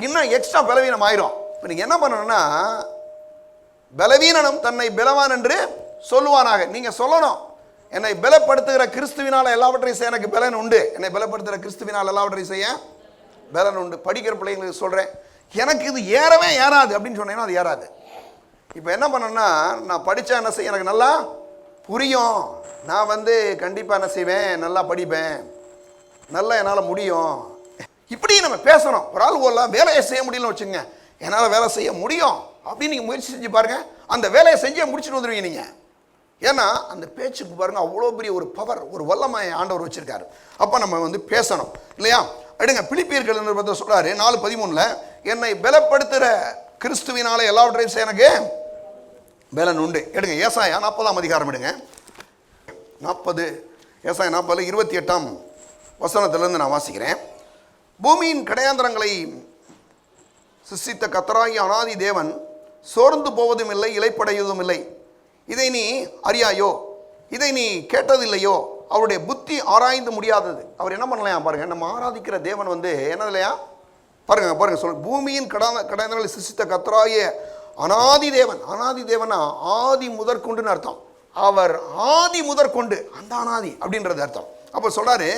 இன்னும் எக்ஸ்ட்ரா பலவீனம் ஆயிரும். இப்போ நீங்கள் என்ன பண்ணணும்னா, பலவீனனும் தன்னை பலவான் என்று சொல்லுவானாக. நீங்கள் சொல்லணும், என்னை பலப்படுத்துகிற கிறிஸ்துவினால் எல்லாவற்றையும் செய்ய எனக்கு பலன் உண்டு. என்னை பலப்படுத்துகிற கிறிஸ்துவினால் எல்லாவற்றையும் செய்ய பலன் உண்டு. படிக்கிற பிள்ளைங்களுக்கு சொல்கிறேன், எனக்கு இது ஏறவே ஏறாது அப்படின்னு சொன்னீங்கன்னா அது ஏறாது. இப்போ என்ன பண்ணேன்னா, நான் படித்தா என்ன செய்ய எனக்கு நல்லா புரியும், நான் வந்து கண்டிப்பாக என்ன செய்வேன், நல்லா படிப்பேன், நல்லா என்னால் முடியும், இப்படி நம்ம பேசணும். ஒரு ஆள் போலாம் வேலையை செய்ய முடியலன்னு வச்சுங்க, என்னால் வேலை செய்ய முடியும் அப்படின்னு நீங்கள் முயற்சி செஞ்சு பாருங்கள், அந்த வேலையை செஞ்சு முடிச்சுட்டு வந்துடுவீங்க நீங்கள். ஏன்னா அந்த பேச்சுக்கு பாருங்கள் அவ்வளோ பெரிய ஒரு பவர், ஒரு வல்லமை ஆண்டவர் வச்சுருக்காரு. அப்போ நம்ம வந்து பேசணும் இல்லையா? எடுங்க, பிலிப்பியர்கள் என்று சொல்கிறாரு 4:13, என்னை பலப்படுத்துகிற கிறிஸ்துவினால எல்லாவற்றையும் செய்ய எனக்கு பலன் உண்டு. எடுங்க ஏசாயா 40ஆம் அதிகாரம் எடுங்க. 40 ஏசாயா 40 28ஆம் வசனத்திலிருந்து நான் வாசிக்கிறேன். பூமியின் கடையாந்தரங்களை சிருஷ்டித்த கர்த்தராகிய அநாதி தேவன் சோர்ந்து போவதும் இல்லை, இளைப்படைவதும் இல்லை. இதை நீ அறியாயோ? இதை நீ கேட்டதில்லையோ? அவருடைய புத்தி ஆராய்ந்து முடியாதது. அவர் என்ன பண்ணலையா பாருங்க, நம்ம ஆராதிக்கிற தேவன் வந்து என்னது இல்லையா பாருங்க சொல். பூமியின் கடையாந்தரங்களை சிருஷ்டித்த கர்த்தராகிய அநாதி தேவன். அநாதி தேவனா ஆதி முதற்கொண்டுன்னு அர்த்தம். அவர் ஆதி முதற்கொண்டு, அந்த அநாதி அப்படின்றது அர்த்தம். அப்போ சொல்றாரு,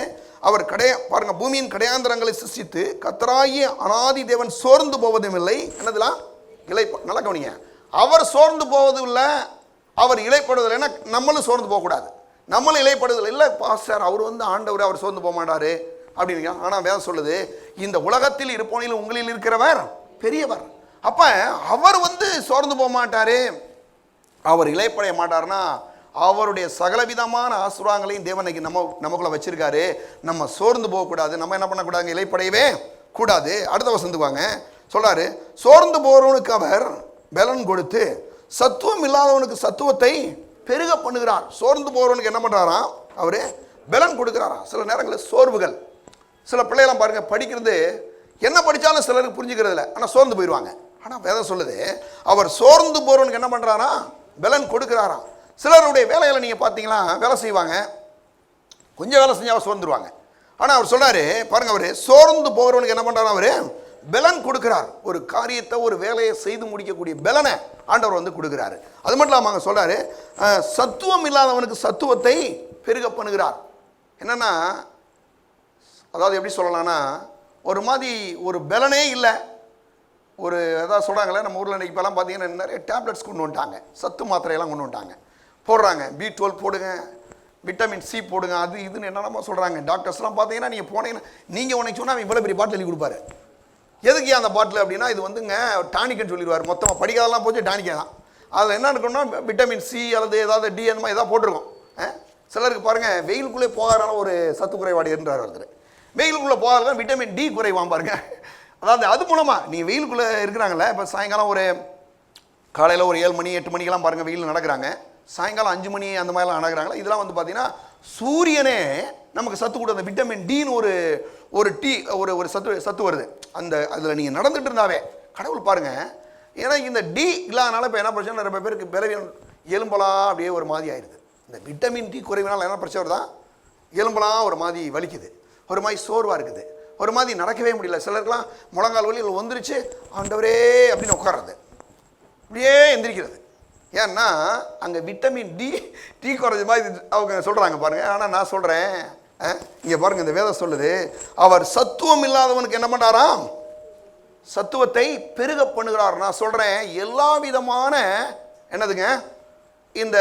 அவர் பாருங்க, பூமியின் கடையாந்தரங்களை சிருஷ்டித்து கர்த்தராகிய அநாதி தேவன் சோர்ந்து போவதும் இல்லை. என்னதுலாம் நல்லா கவனிங்க, அவர் சோர்ந்து போவதும் இல்லை, அவர் இளைப்படுவதில்லை. ஏன்னா நம்மளும் சோர்ந்து போகக்கூடாது, நம்மளும் இளைப்படுவதில்லை. இல்லை பாஸ்டர், அவர் வந்து ஆண்டவர், அவர் சோர்ந்து போக மாட்டாரு அப்படின்னு. ஆனால் வேதம் சொல்லுது, இந்த உலகத்தில் இருப்போனில் உங்களில் இருக்கிறவர் பெரியவர். அப்போ அவர் வந்து சோர்ந்து போக மாட்டார், அவர் இளைப்படைய மாட்டார்னா அவருடைய சகலவிதமான ஆசீர்வாதங்களையும் தேவனைக்கு நமக்குள்ள வச்சிருக்காரு. நம்ம சோர்ந்து போகக்கூடாது, நம்ம என்ன பண்ணக்கூடாது, இளைப்படையவே கூடாது. அடுத்த வசனத்துக்கு வாங்க. சொல்றாரு, சோர்ந்து போகிறவனுக்கு அவர் பலன் கொடுத்து சத்துவம் இல்லாதவனுக்கு சத்துவத்தை பெருக பண்ணுகிறார். சோர்ந்து போகிறவனுக்கு என்ன பண்ணுறாராம், அவர் பலன் கொடுக்குறாராம். சில நேரங்களில் சோர்வுகள், சில பிள்ளைகளாம் பாருங்கள், படிக்கிறது என்ன படித்தாலும் சிலருக்கு புரிஞ்சுக்கிறது இல்லை, ஆனால் சோர்ந்து போயிடுவாங்க. ஆனால் வேதம் சொல்லுது, அவர் சோர்ந்து போகிறவனுக்கு என்ன பண்ணுறாரா, பலன் கொடுக்குறாராம். சிலருடைய வேலைகளை நீங்கள் பார்த்தீங்களா, வேலை செய்வாங்க, கொஞ்சம் வேலை செஞ்சால் சோர்ந்துருவாங்க. ஆனால் அவர் சொல்கிறாரு பாருங்கள், அவர் சோர்ந்து போகிறவனுக்கு என்ன பண்ணுறாரு, அவர் பலன் கொடுக்குறார். ஒரு காரியத்தை, ஒரு வேலையை செய்து முடிக்கக்கூடிய பலனை ஆண்டவர் வந்து கொடுக்குறாரு. அது மட்டும் இல்லாமல் அங்கே சொல்கிறாரு, சத்துவம் இல்லாதவனுக்கு சத்துவத்தை பெருக பண்ணுகிறார். என்னென்னா, அதாவது எப்படி சொல்லலாம்னா, ஒரு மாதிரி ஒரு பலனே இல்லை. ஒரு எதாவது சொல்கிறாங்களே, நம்ம ஊரில் இன்றைக்கி இப்போலாம் பார்த்தீங்கன்னா நிறைய டேப்லெட்ஸ் கொண்டு வந்துட்டாங்க, சத்து மாத்திரையெல்லாம் கொண்டு வந்துட்டாங்க, போடுறாங்க. B12 போடுங்க, விட்டமின் C போடுங்க, அது இதுன்னு என்னென்னமோ சொல்கிறாங்க. டாக்டர்ஸ்லாம் பார்த்தீங்கன்னா நீங்கள் போனீங்கன்னா, நீங்கள் உனக்கு சொன்னால் அவன் இவ்வளோ பெரிய பாட்டில் எழுதி கொடுப்பாரு. எதுக்கு அந்த பாட்டில் அப்படின்னா, இது வந்துங்க டானிக்குன்னு சொல்லிடுவார். மொத்தமாக படிக்காதெல்லாம் போச்சு டானிக்கே தான். அதில் என்ன இருக்கணும்னா விட்டமின் C அல்லது ஏதாவது D அந்த மாதிரி எதாவது போட்டிருக்கோம். சிலருக்கு பாருங்கள், வெயிலுக்குள்ளே போகாதனால ஒரு சத்து குறைபாடு இருந்தார் ஒருத்தர். வெயிலுக்குள்ளே போகாதான் விட்டமின் D குறைவான் பாருங்க. அதாவது அது மூலமாக நீங்கள் வெயிலுக்குள்ளே இருக்கிறாங்களே, இப்போ சாயங்காலம் ஒரு காலையில் ஒரு 7 மணி 8 மணிக்கெல்லாம் பாருங்கள் வெயில் நடக்கிறாங்க, சாயங்காலம் 5 மணி அந்த மாதிரிலாம் நடக்கிறாங்களா. இதெல்லாம் வந்து பார்த்தீங்கன்னா சூரியனே நமக்கு சத்து கூட அந்த விட்டமின் டின்னு ஒரு டீ ஒரு சத்து வருது. அந்த அதில் நீங்கள் நடந்துட்டு இருந்தாவே கடவுள் பாருங்கள். ஏன்னா இந்த டி இல்லாதனால இப்போ என்ன பிரச்சனை, நிறைய பேருக்கு பலவீனம், எலும்பெல்லாம் அப்படியே ஒரு மாதிரி ஆயிடுது. இந்த விட்டமின் டி குறைவினால் என்ன பிரச்சனை வருதா, எலும்பெல்லாம் ஒரு மாதிரி வலிக்குது, ஒரு மாதிரி சோர்வாக இருக்குது, ஒரு மாதிரி நடக்கவே முடியல. சிலருக்குலாம் முழங்கால் வலி வந்துருச்சு, ஆண்டவரே அப்படின்னு உட்கார்றது, அப்படியே எந்திரிக்கிறது. ஏன்னா அங்கே விட்டமின் டி குறைஞ்ச மாதிரி அவங்க சொல்கிறாங்க பாருங்கள். ஆனால் நான் சொல்கிறேன், இங்கே பாருங்கள், இந்த வேதம் சொல்லுது, அவர் சத்துவம் இல்லாதவனுக்கு என்ன பண்ணுறாராம், சத்துவத்தை பெருக பண்ணுகிறார். நான் சொல்கிறேன், எல்லா விதமான என்னதுங்க இந்த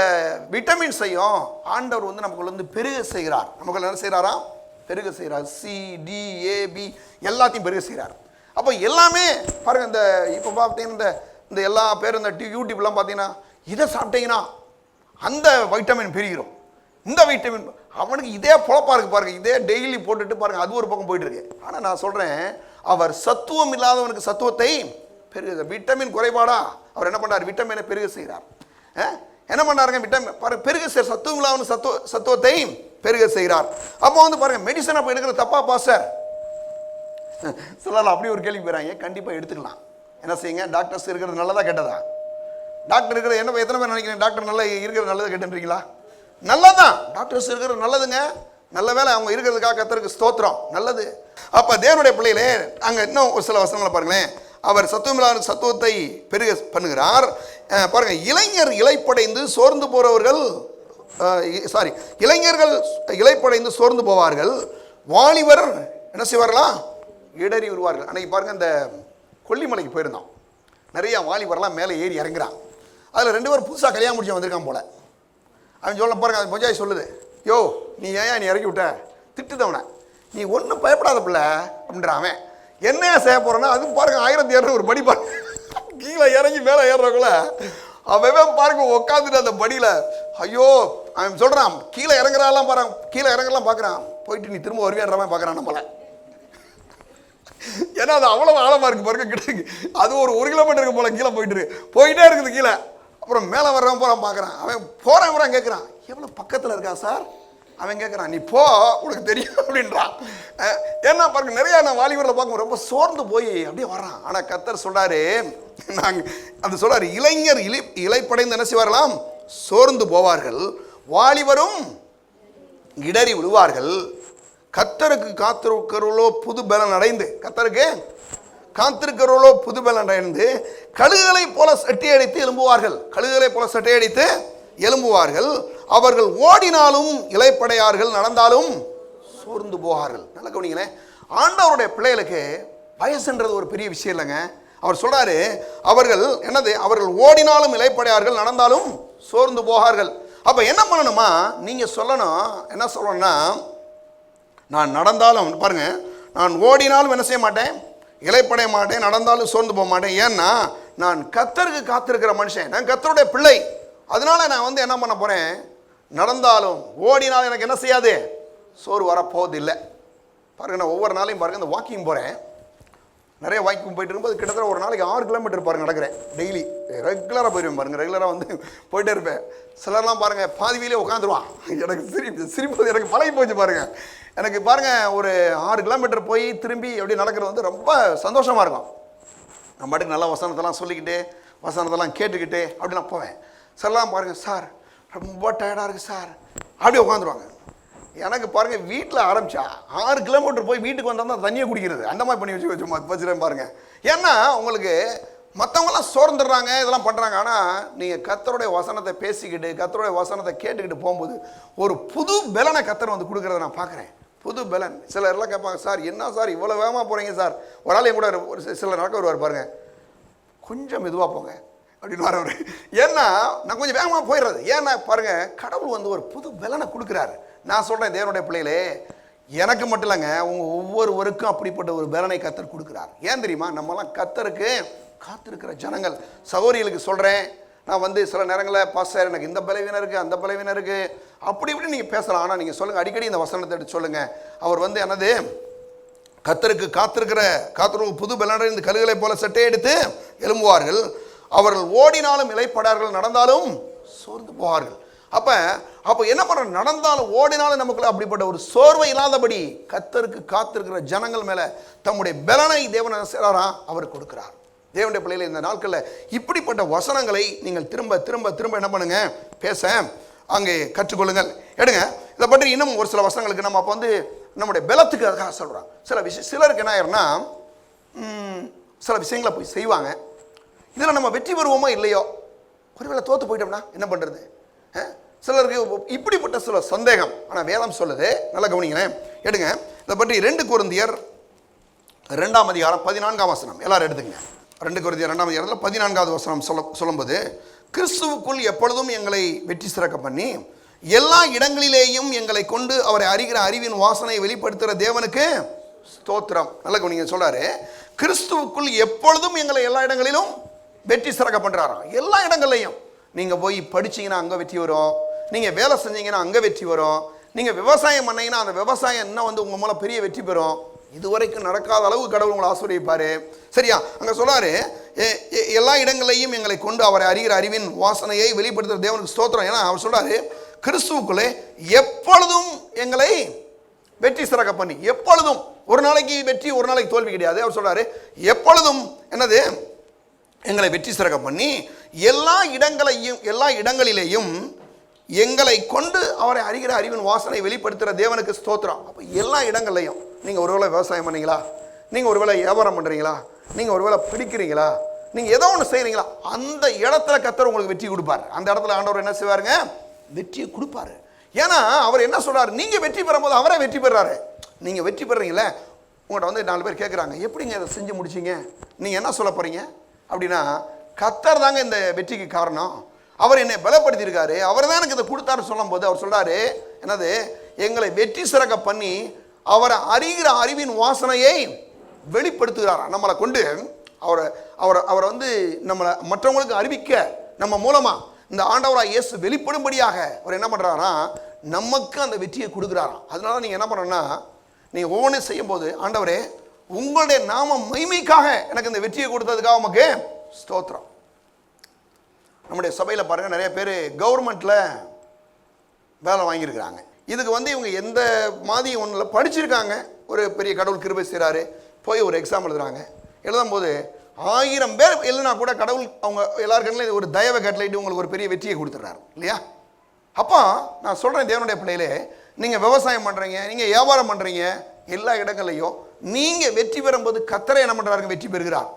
விட்டமின்ஸையும் ஆண்டவர் வந்து நமக்குள்ள வந்து பெருக செய்கிறார். நமக்குள்ள என்ன செய்கிறாராம், பெருக செய்கிறார். சி டி ஏ பி எல்லாத்தையும் பெருக செய்கிறார். அப்போ எல்லாமே பாருங்கள். இந்த இப்போ பார்த்தீங்கன்னா இந்த எல்லா பேரும் இந்த யூடியூப்லாம் பார்த்தீங்கன்னா, இதை சாப்பிட்டீங்கன்னா அந்த வைட்டமின் பெருகிறோம், இந்த வைட்டமின், அவனுக்கு இதே பொழப்பாக இருக்குது பாருங்கள், இதே டெய்லி போட்டுட்டு பாருங்கள், அது ஒரு பக்கம் போயிட்டு இருக்கு. ஆனால் நான் சொல்கிறேன், அவர் சத்துவம் இல்லாதவனுக்கு சத்துவத்தை பெருக, விட்டமின் குறைபாடா அவர் என்ன பண்ணார், விட்டமினை பெருக செய்கிறார். என்ன பண்ணாருங்க, விட்டமின் பாருங்க பெருக செய்ய, சத்துவம் இல்லாதவனுக்கு சத்துவத்தை பெருக செய்கிறார். அப்போ வந்து பாருங்க, மெடிசன் அப்போ எடுக்கிற தப்பா பாஸ்டர் சொல்லலாம், அப்படி ஒரு கேள்வி போயிறாங்க. கண்டிப்பாக எடுத்துக்கலாம். என்ன செய்யுங்க, டாக்டர்ஸ் இருக்கிறது நல்லதா கெட்டதா, டாக்டர் இருக்கிறது என்ன, எத்தனை பேர் நினைக்கிறேன் டாக்டர் நல்லா இருக்கிறது நல்லது கெட்டுன்றீங்களா, நல்லதான், டாக்டர்ஸ் இருக்கிறது நல்லதுங்க, நல்ல வேலை, அவங்க இருக்கிறதுக்காக கர்த்தருக்கு ஸ்தோத்திரம், நல்லது. அப்போ தேவனுடைய பிள்ளைகளே, அங்கே இன்னும் ஒரு சில வசனங்களை பாருங்களேன், அவர் சத்துவமில்லாத சத்துவத்தை பெருக பண்ணுகிறார். பாருங்க, இளைஞர் இளைப்படைந்து சோர்ந்து போறவர்கள், இளைஞர்கள் இளைப்படைந்து சோர்ந்து போவார்கள், வாலிபர் என்ன செய்வார்களா, இடறி வருவார்கள். அன்னைக்கு பாருங்க, இந்த கொல்லிமலைக்கு போயிருந்தோம், நிறைய வாலிபர்லாம் மேலே ஏறி இறங்குறான். அதில் 2 பேர் புதுசாக கல்யாணம் முடிச்சு வந்திருக்கான் போல. அவன் சொல்ல பாருங்க, அது மொஜாய் சொல்லுது, யோ நீ ஏன் நீ இறக்கி விட்ட, திட்டுதவனை, நீ ஒன்றும் பயப்படாத பிள்ளை அப்படின்ற. அவன் என்னையா செய்ய போறேன்னா, அது பாருங்க 1200 படி பாருங்க, கீழே இறங்கி மேலே ஏறுறக்குள்ள அவன் பாருங்க உட்காந்துட்டு அந்த படியில், ஐயோ அவன் சொல்கிறான், கீழே இறங்குறாலாம் பாருங்க, கீழே இறங்கலாம் பார்க்குறான், போயிட்டு நீ திரும்ப வருவியான்றவன் பார்க்குறான் நம்மளை. ஏன்னா அது அவ்வளோ ஆழமாக இருக்குது பாருங்க, கிட்ட அது ஒரு கிலோமீட்டருக்கு போல கீழே போயிட்டே இருக்குது கீழே. அப்புறம் மேலே வர்றவன் போகிறான் பார்க்குறான், அவன் போகிறான் கேட்குறான், எவ்வளோ பக்கத்தில் இருக்கான் சார், அவன் கேட்குறான், நீ போ உனக்கு தெரியும் அப்படின்றான். ஏன்னா பாருங்க, நிறையா நான் வாலிபரில் பார்க்க ரொம்ப சோர்ந்து போய் அப்படியே வர்றான். ஆனால் கர்த்தர் சொல்கிறாரு, நாங்கள் அந்த சொல்கிறார், இளைஞர் இளைப்படைந்து என்ன செய்வார்களாம், சோர்ந்து போவார்கள், வாலிபரும் இடறி விழுவார்கள், கர்த்தருக்கு காத்திருக்கிறவர்களோ புது பலன் அடைந்து, கர்த்தருக்கு காத்திருக்கிறவர்களோ புது பலன் அடைந்து கழுகுகளை போல சட்டையடித்து எழும்புவார்கள், கழுகுகளை போல சட்டையடித்து எழும்புவார்கள், அவர்கள் ஓடினாலும் இளைப்படையார்கள், நடந்தாலும் சோர்ந்து போவார்கள். நல்ல கவனிங்களேன், ஆண்டவருடைய பிள்ளைகளுக்கு வயசுன்றது ஒரு பெரிய விஷயம் இல்லைங்க. அவர் சொல்றாரு, அவர்கள் என்னது, அவர்கள் ஓடினாலும் இளைப்படையார்கள், நடந்தாலும் சோர்ந்து போவார்கள். அப்ப என்ன பண்ணணுமா, நீங்க சொல்லணும், என்ன சொல்லணும்னா, நான் நடந்தாலும் பாருங்க, நான் ஓடினாலும் என்ன செய்ய மாட்டேன், இளைப்படைய மாட்டேன், நடந்தாலும் சோர்ந்து போக மாட்டேன். ஏன்னா நான் கர்த்தருக்கு காத்திருக்கிற மனுஷன், நான் கர்த்தருடைய பிள்ளை. அதனால நான் வந்து என்ன பண்ண போறேன், நடந்தாலும் ஓடினாலும் எனக்கு என்ன செய்யாது, சோறு வரப்போவது இல்லை. பாருங்க, நான் ஒவ்வொரு நாளையும் பாருங்க, இந்த வாக்கிங் போகிறேன், நிறைய வாக்கிங் போயிட்டு இருக்கும்போது கிட்டத்தட்ட ஒரு நாளைக்கு 6 கிலோமீட்டர் பாருங்க நடக்கிறேன், டெய்லி ரெகுலராக போயிடுவேன் பாருங்க, ரெகுலராக வந்து போயிட்டே இருப்பேன். சிலர்லாம் பாருங்க பாதிவிலே உட்காந்துருவான், எனக்கு சிரிப்பது எனக்கு பழகி போச்சு பாருங்க. எனக்கு பாருங்க, ஒரு 6 கிலோமீட்டர் போய் திரும்பி எப்படி நடக்கிறது வந்து ரொம்ப சந்தோஷமாக இருக்கும். நான் பாட்டுக்கு நல்லா வசனத்தெல்லாம் சொல்லிக்கிட்டு, வசனத்தெல்லாம் கேட்டுக்கிட்டு அப்படி நான் போவேன். சிலலாம் பாருங்க, சார் ரொம்ப டயர்டாக இருக்குது சார், அப்படியே உட்காந்துருவாங்க. எனக்கு பாருங்க, வீட்டில் ஆரம்பிச்சா 6 கிலோமீட்டர் போய் வீட்டுக்கு வந்தால் தான் தண்ணியை குடிக்கிறது, அந்த மாதிரி பண்ணி வச்சுருவேன் பாருங்க. ஏன்னா உங்களுக்கு மற்றவங்களாம் சோர்ந்துடுறாங்க, இதெல்லாம் பண்ணுறாங்க. ஆனால் நீங்கள் கர்த்தருடைய வசனத்தை பேசிக்கிட்டு, கர்த்தருடைய வசனத்தை கேட்டுக்கிட்டு போகும்போது ஒரு புது பலனை கர்த்தர் வந்து கொடுக்குறத நான் பார்க்குறேன், புது பலன். சிலர்லாம் கேட்பாங்க, சார் என்ன சார் இவ்வளோ வேகமாக போகிறீங்க சார், ஒரு ஆள் என் கூட ஒரு சிலர் நடக்க வருவார் பாருங்க, கொஞ்சம் மெதுவாக போங்க அப்படின்னு வரவர். ஏன்னா நான் கொஞ்சம் வேகமாக போயிடுறது. ஏன்னா பாருங்க, கடவுள் வந்து ஒரு புது பலனை கொடுக்குறாரு. நான் சொல்கிறேன், தேவனுடைய பிள்ளைகளே, எனக்கு மட்டும் இல்லைங்க, உங்கள் ஒவ்வொருவருக்கும் அப்படிப்பட்ட ஒரு பலனை கர்த்தர் கொடுக்குறார். ஏன் தெரியுமா, நம்மலாம் கர்த்தருக்கு காத்திருக்கிற ஜனங்கள். சகோதரிகளுக்கு சொல்கிறேன், நான் வந்து சில நேரங்களில் பாஸ்டர் எனக்கு இந்த பலவீனம் இருக்குது, அந்த பலவீனம் இருக்குது, அப்படி இப்படி நீங்கள் பேசலாம். ஆனால் நீங்கள் சொல்லுங்கள், அடிக்கடி இந்த வசனத்தை எடுத்து சொல்லுங்கள். அவர் வந்து என்னது, கர்த்தருக்கு காத்திருக்கிற புது பலனடைந்து கழுகுகளை போல சட்டை எடுத்து எழும்புவார்கள், அவர்கள் ஓடினாலும் இளைப்படார்கள், நடந்தாலும் சோர்ந்து போவார்கள். அப்போ என்ன பண்ணுறோம், நடந்தாலும் ஓடினாலும் நமக்குள்ள அப்படிப்பட்ட ஒரு சோர்வை இல்லாதபடி கர்த்தருக்கு காத்திருக்கிற ஜனங்கள் மேலே தம்முடைய பலனை தேவன் என்ன செய்கிறாராம், அவர் கொடுக்கிறார். தேவனுடைய பிள்ளைகளை இந்த நாட்களில் இப்படிப்பட்ட வசனங்களை நீங்கள் திரும்ப திரும்ப திரும்ப என்ன பண்ணுங்க, பேச அங்கே கற்றுக்கொள்ளுங்கள். எடுங்க இதை பற்றி இன்னும் ஒரு சில வசனங்களுக்கு நம்ம அப்போ நம்முடைய பலத்துக்கு அதுக்காக சொல்கிறோம். சிலருக்கு என்ன ஆயிருன்னா, சில விஷயங்களை போய் செய்வாங்க, இதில் நம்ம வெற்றி பெறுவோமோ இல்லையோ, ஒருவேளை தோற்று போயிட்டோம்னா என்ன பண்ணுறது, சிலருக்கு இப்படிப்பட்ட சில சந்தேகம். ஆனால் வேதம் சொல்லுது, நல்லா கவனிங்களேன். எடுங்க இதை பற்றி 2 கொரிந்தியர் 2ஆம் அதிகாரம் 14ஆம் வசனம் எல்லாரும் எடுத்துங்க. 2 கொரிந்தியர் 2ஆம் அதிகாரத்தில் 14ஆவது வசனம் சொல்லும்போது, கிறிஸ்துவுக்குள் எப்பொழுதும் எங்களை வெற்றி சிறக்க பண்ணி எல்லா இடங்களிலேயும் எங்களை கொண்டு அவரை அறிகிற அறிவின் வாசனை வெளிப்படுத்துகிற தேவனுக்கு ஸ்தோத்திரம். நல்ல கவனிங்க, சொல்றாரு கிறிஸ்துவுக்குள் எப்பொழுதும் எங்களை எல்லா இடங்களிலும் வெற்றி சிறக்க பண்ணுறாராம். எல்லா இடங்கள்லையும் நீங்கள் போய் படிச்சிங்கன்னா அங்கே வெற்றி வரும், நீங்கள் வேலை செஞ்சீங்கன்னா அங்கே வெற்றி வரும், நீங்கள் விவசாயம் பண்ணீங்கன்னா அந்த விவசாயம் இன்னும் உங்கள் மூலம் பெரிய வெற்றி பெறும். இதுவரைக்கும் நடக்காத அளவு கடவுள் உங்களை ஆசீர்வதிப்பார். சரியா, அங்கே சொல்லாரு எல்லா இடங்களையும் எங்களை கொண்டு அவரை அறிகிற அறிவின் வாசனையை வெளிப்படுத்துகிற தேவனுக்கு ஸ்தோத்திரம். ஏன்னா அவர் சொல்றாரு கிறிஸ்துவுக்குள்ளே எப்பொழுதும் எங்களை வெற்றி சிறக்க பண்ணி, எப்பொழுதும், ஒரு நாளைக்கு வெற்றி ஒரு நாளைக்கு தோல்வி கிடையாது. அவர் சொல்றாரு எப்பொழுதும் என்னது, எங்களை வெற்றி சிறக்க பண்ணி எல்லா இடங்களிலேயும் எங்களை கொண்டு அவரை அறிகிற அறிவின் வாசனை வெளிப்படுத்துகிற தேவனுக்கு ஸ்தோத்திரம். அப்போ எல்லா இடங்கள்லையும் நீங்கள் ஒருவேளை விவசாயம் பண்ணீங்களா, நீங்கள் ஒருவேளை வியாபாரம் பண்ணுறீங்களா, நீங்கள் ஒருவேளை பிடிக்கிறீங்களா, நீங்கள் ஏதோ ஒன்று செய்கிறீங்களா, அந்த இடத்துல கர்த்தர் உங்களுக்கு வெற்றி கொடுப்பார். அந்த இடத்துல ஆண்டவர் என்ன செய்வாருங்க, வெற்றியை கொடுப்பாரு. ஏன்னா அவர் என்ன சொல்றாரு, நீங்கள் வெற்றி பெறும்போது அவரே வெற்றி பெறாரு. நீங்கள் வெற்றி பெறீங்களே, உங்கள்கிட்ட 4 பேர் கேட்குறாங்க, எப்படிங்க அதை செஞ்சு முடிச்சிங்க, நீங்கள் என்ன சொல்ல போகிறீங்க அப்படின்னா, கர்த்தர் தாங்க இந்த வெற்றிக்கு காரணம், அவர் என்னை பலப்படுத்தியிருக்காரு, அவர் தான் எனக்கு இதை கொடுத்தாரு சொல்லும் போது அவர் சொல்றாரு என்னது, எங்களை வெற்றி சிறக்க பண்ணி அவரை அறிகிற அறிவின் வாசனையை வெளிப்படுத்துகிறார். நம்மளை கொண்டு அவரை நம்மளை மற்றவங்களுக்கு அறிவிக்க நம்ம மூலமா இந்த ஆண்டவராக இயேசு வெளிப்படும்படியாக அவர் என்ன பண்ணுறாரா, நமக்கு அந்த வெற்றியை கொடுக்குறாராம். அதனால நீங்கள் என்ன பண்ணணும்னா, நீங்கள் ஒவ்வொன்றும் செய்யும்போது, ஆண்டவரே உங்களுடைய நாம மகிமைக்காக எனக்கு இந்த வெற்றியை கொடுத்ததுக்காக உமக்கு ஸ்தோத்திரம். நம்முடைய சபையில் பாருங்கள், நிறைய பேர் கவர்மெண்ட்டில் வேலை வாங்கியிருக்கிறாங்க. இதுக்கு இவங்க எந்த மாதிரி ஒன்றில் படிச்சிருக்காங்க, ஒரு பெரிய கடவுள் கிருபை செய்கிறாரு, போய் ஒரு எக்ஸாம் எழுதுறாங்க. எழுதும்போது 1000 பேர் எழுதினா கூட கடவுள் அவங்க எல்லாருக்கும் ஒரு தயவை கட்டளையிட்டு உங்களுக்கு ஒரு பெரிய வெற்றியை கொடுத்துட்றாரு இல்லையா. அப்போ நான் சொல்கிறேன் தேவனுடைய பிள்ளைகளே, நீங்கள் விவசாயம் பண்ணுறீங்க, நீங்கள் வியாபாரம் பண்ணுறீங்க, எல்லா இடங்கள்லையும் நீங்கள் வெற்றி பெறும்போது கர்த்தரே என்ன பண்ணுறாருங்க, வெற்றி பெறுகிறார்.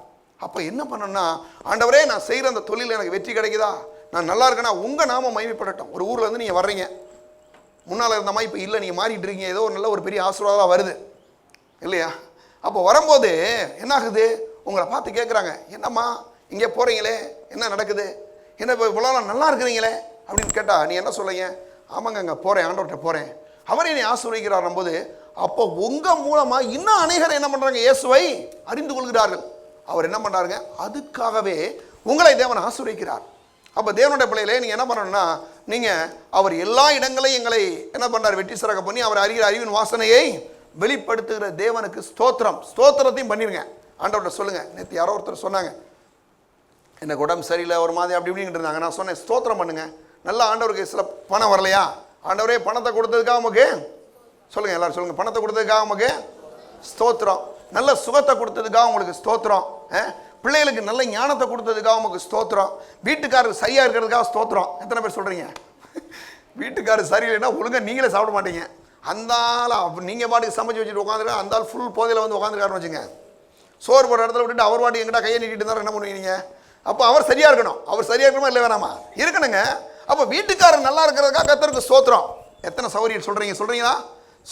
அப்போ என்ன பண்ணணும்னா, ஆண்டவரே நான் செய்கிற அந்த தொழில் எனக்கு வெற்றி கிடைக்குதா, நான் நல்லா இருக்கேன்னா உங்கள் நாம மகிமைப்படட்டும். ஒரு ஊரில் நீங்கள் வர்றீங்க, முன்னால் இருந்த மாதிரி இப்போ இல்லை, நீங்கள் மாறிட்டு இருக்கீங்க, ஏதோ நல்ல ஒரு பெரிய ஆசீர்வாதம் வருது இல்லையா. அப்போ வரும்போது என்ன ஆகுது, உங்களை பார்த்து கேட்குறாங்க, என்னம்மா இங்கே போகிறீங்களே, என்ன நடக்குது, என்ன இப்போ இவ்வளோ நல்லா இருக்கிறீங்களே அப்படின்னு கேட்டால் நீ என்ன சொல்லுங்க, ஆமாங்க அங்கே போகிறேன், ஆண்டவர்கிட்ட போகிறேன், அவரே என்னை ஆசீர்வதிக்கிறார் போது, அப்போ உங்கள் மூலமாக இன்னும் அநேகர் என்ன பண்ணுறாங்க, இயேசுவை அறிந்து கொள்கிறார்கள். அவர் என்ன பண்ணுறாருங்க, அதுக்காகவே உங்களை தேவன் ஆசீர்வதிக்கிறார். அப்போ தேவனுடைய பிள்ளைகளே, நீங்கள் என்ன பண்ணணும்னா, நீங்கள் அவர் எல்லா இடங்களையும் எங்களை என்ன பண்ணுறார், வெற்றி சிறக்க பண்ணி அவர் அறிகிற அறிவின் வாசனையை வெளிப்படுத்துகிற தேவனுக்கு ஸ்தோத்திரம். ஸ்தோத்திரத்தையும் பண்ணிடுங்க, ஆண்டவர்கிட்ட சொல்லுங்கள். நேற்று யாரோ ஒருத்தர் சொன்னாங்க, எனக்கு உடம்பு சரியில்லை ஒரு மாதிரி அப்படி இப்படின்னு இருந்தாங்க. நான் சொன்னேன் ஸ்தோத்திரம் பண்ணுங்க. நல்ல ஆண்டவருக்கு சில பணம் வரலையா, ஆண்டவரே பணத்தை கொடுத்ததுக்காக நமக்கு சொல்லுங்கள், எல்லாரும் சொல்லுங்கள், பணத்தை கொடுத்ததுக்காக நமக்கு ஸ்தோத்திரம், நல்ல சுகத்தை கொடுத்ததுக்காக உங்களுக்கு ஸ்தோத்திரம், பிள்ளைகளுக்கு நல்ல ஞானத்தை கொடுத்ததுக்காக உங்களுக்கு ஸ்தோத்திரம், வீட்டுக்காரருக்கு சரியாக இருக்கிறதுக்காக ஸ்தோத்திரம். எத்தனை பேர் சொல்கிறீங்க, வீட்டுக்காரர் சரியில்லைன்னா ஒழுங்காக நீங்களே சாப்பிட மாட்டீங்க, அந்த ஆள் நீங்கள் பாட்டுக்கு சமைச்சு வச்சுட்டு உட்காந்துருக்க, அந்த ஆள் ஃபுல் போதையில் உட்காந்துருக்காருன்னு வச்சுங்க, சோறு போடுற இடத்துல விட்டுட்டு அவர் பாட்டு எங்கிட்ட கையை நீட்டிட்டு இருந்தாலும் என்ன பண்ணுவீங்க. அப்போ அவர் சரியாக இருக்கணும், அவர் சரியாக இருக்கணுமா இல்லை வேணாமா, இருக்கணுங்க. அப்போ வீட்டுக்காரர் நல்லா இருக்கிறதுக்காக கர்த்தருக்கு ஸ்தோத்திரம். எத்தனை சௌகரியம் சொல்கிறீங்களா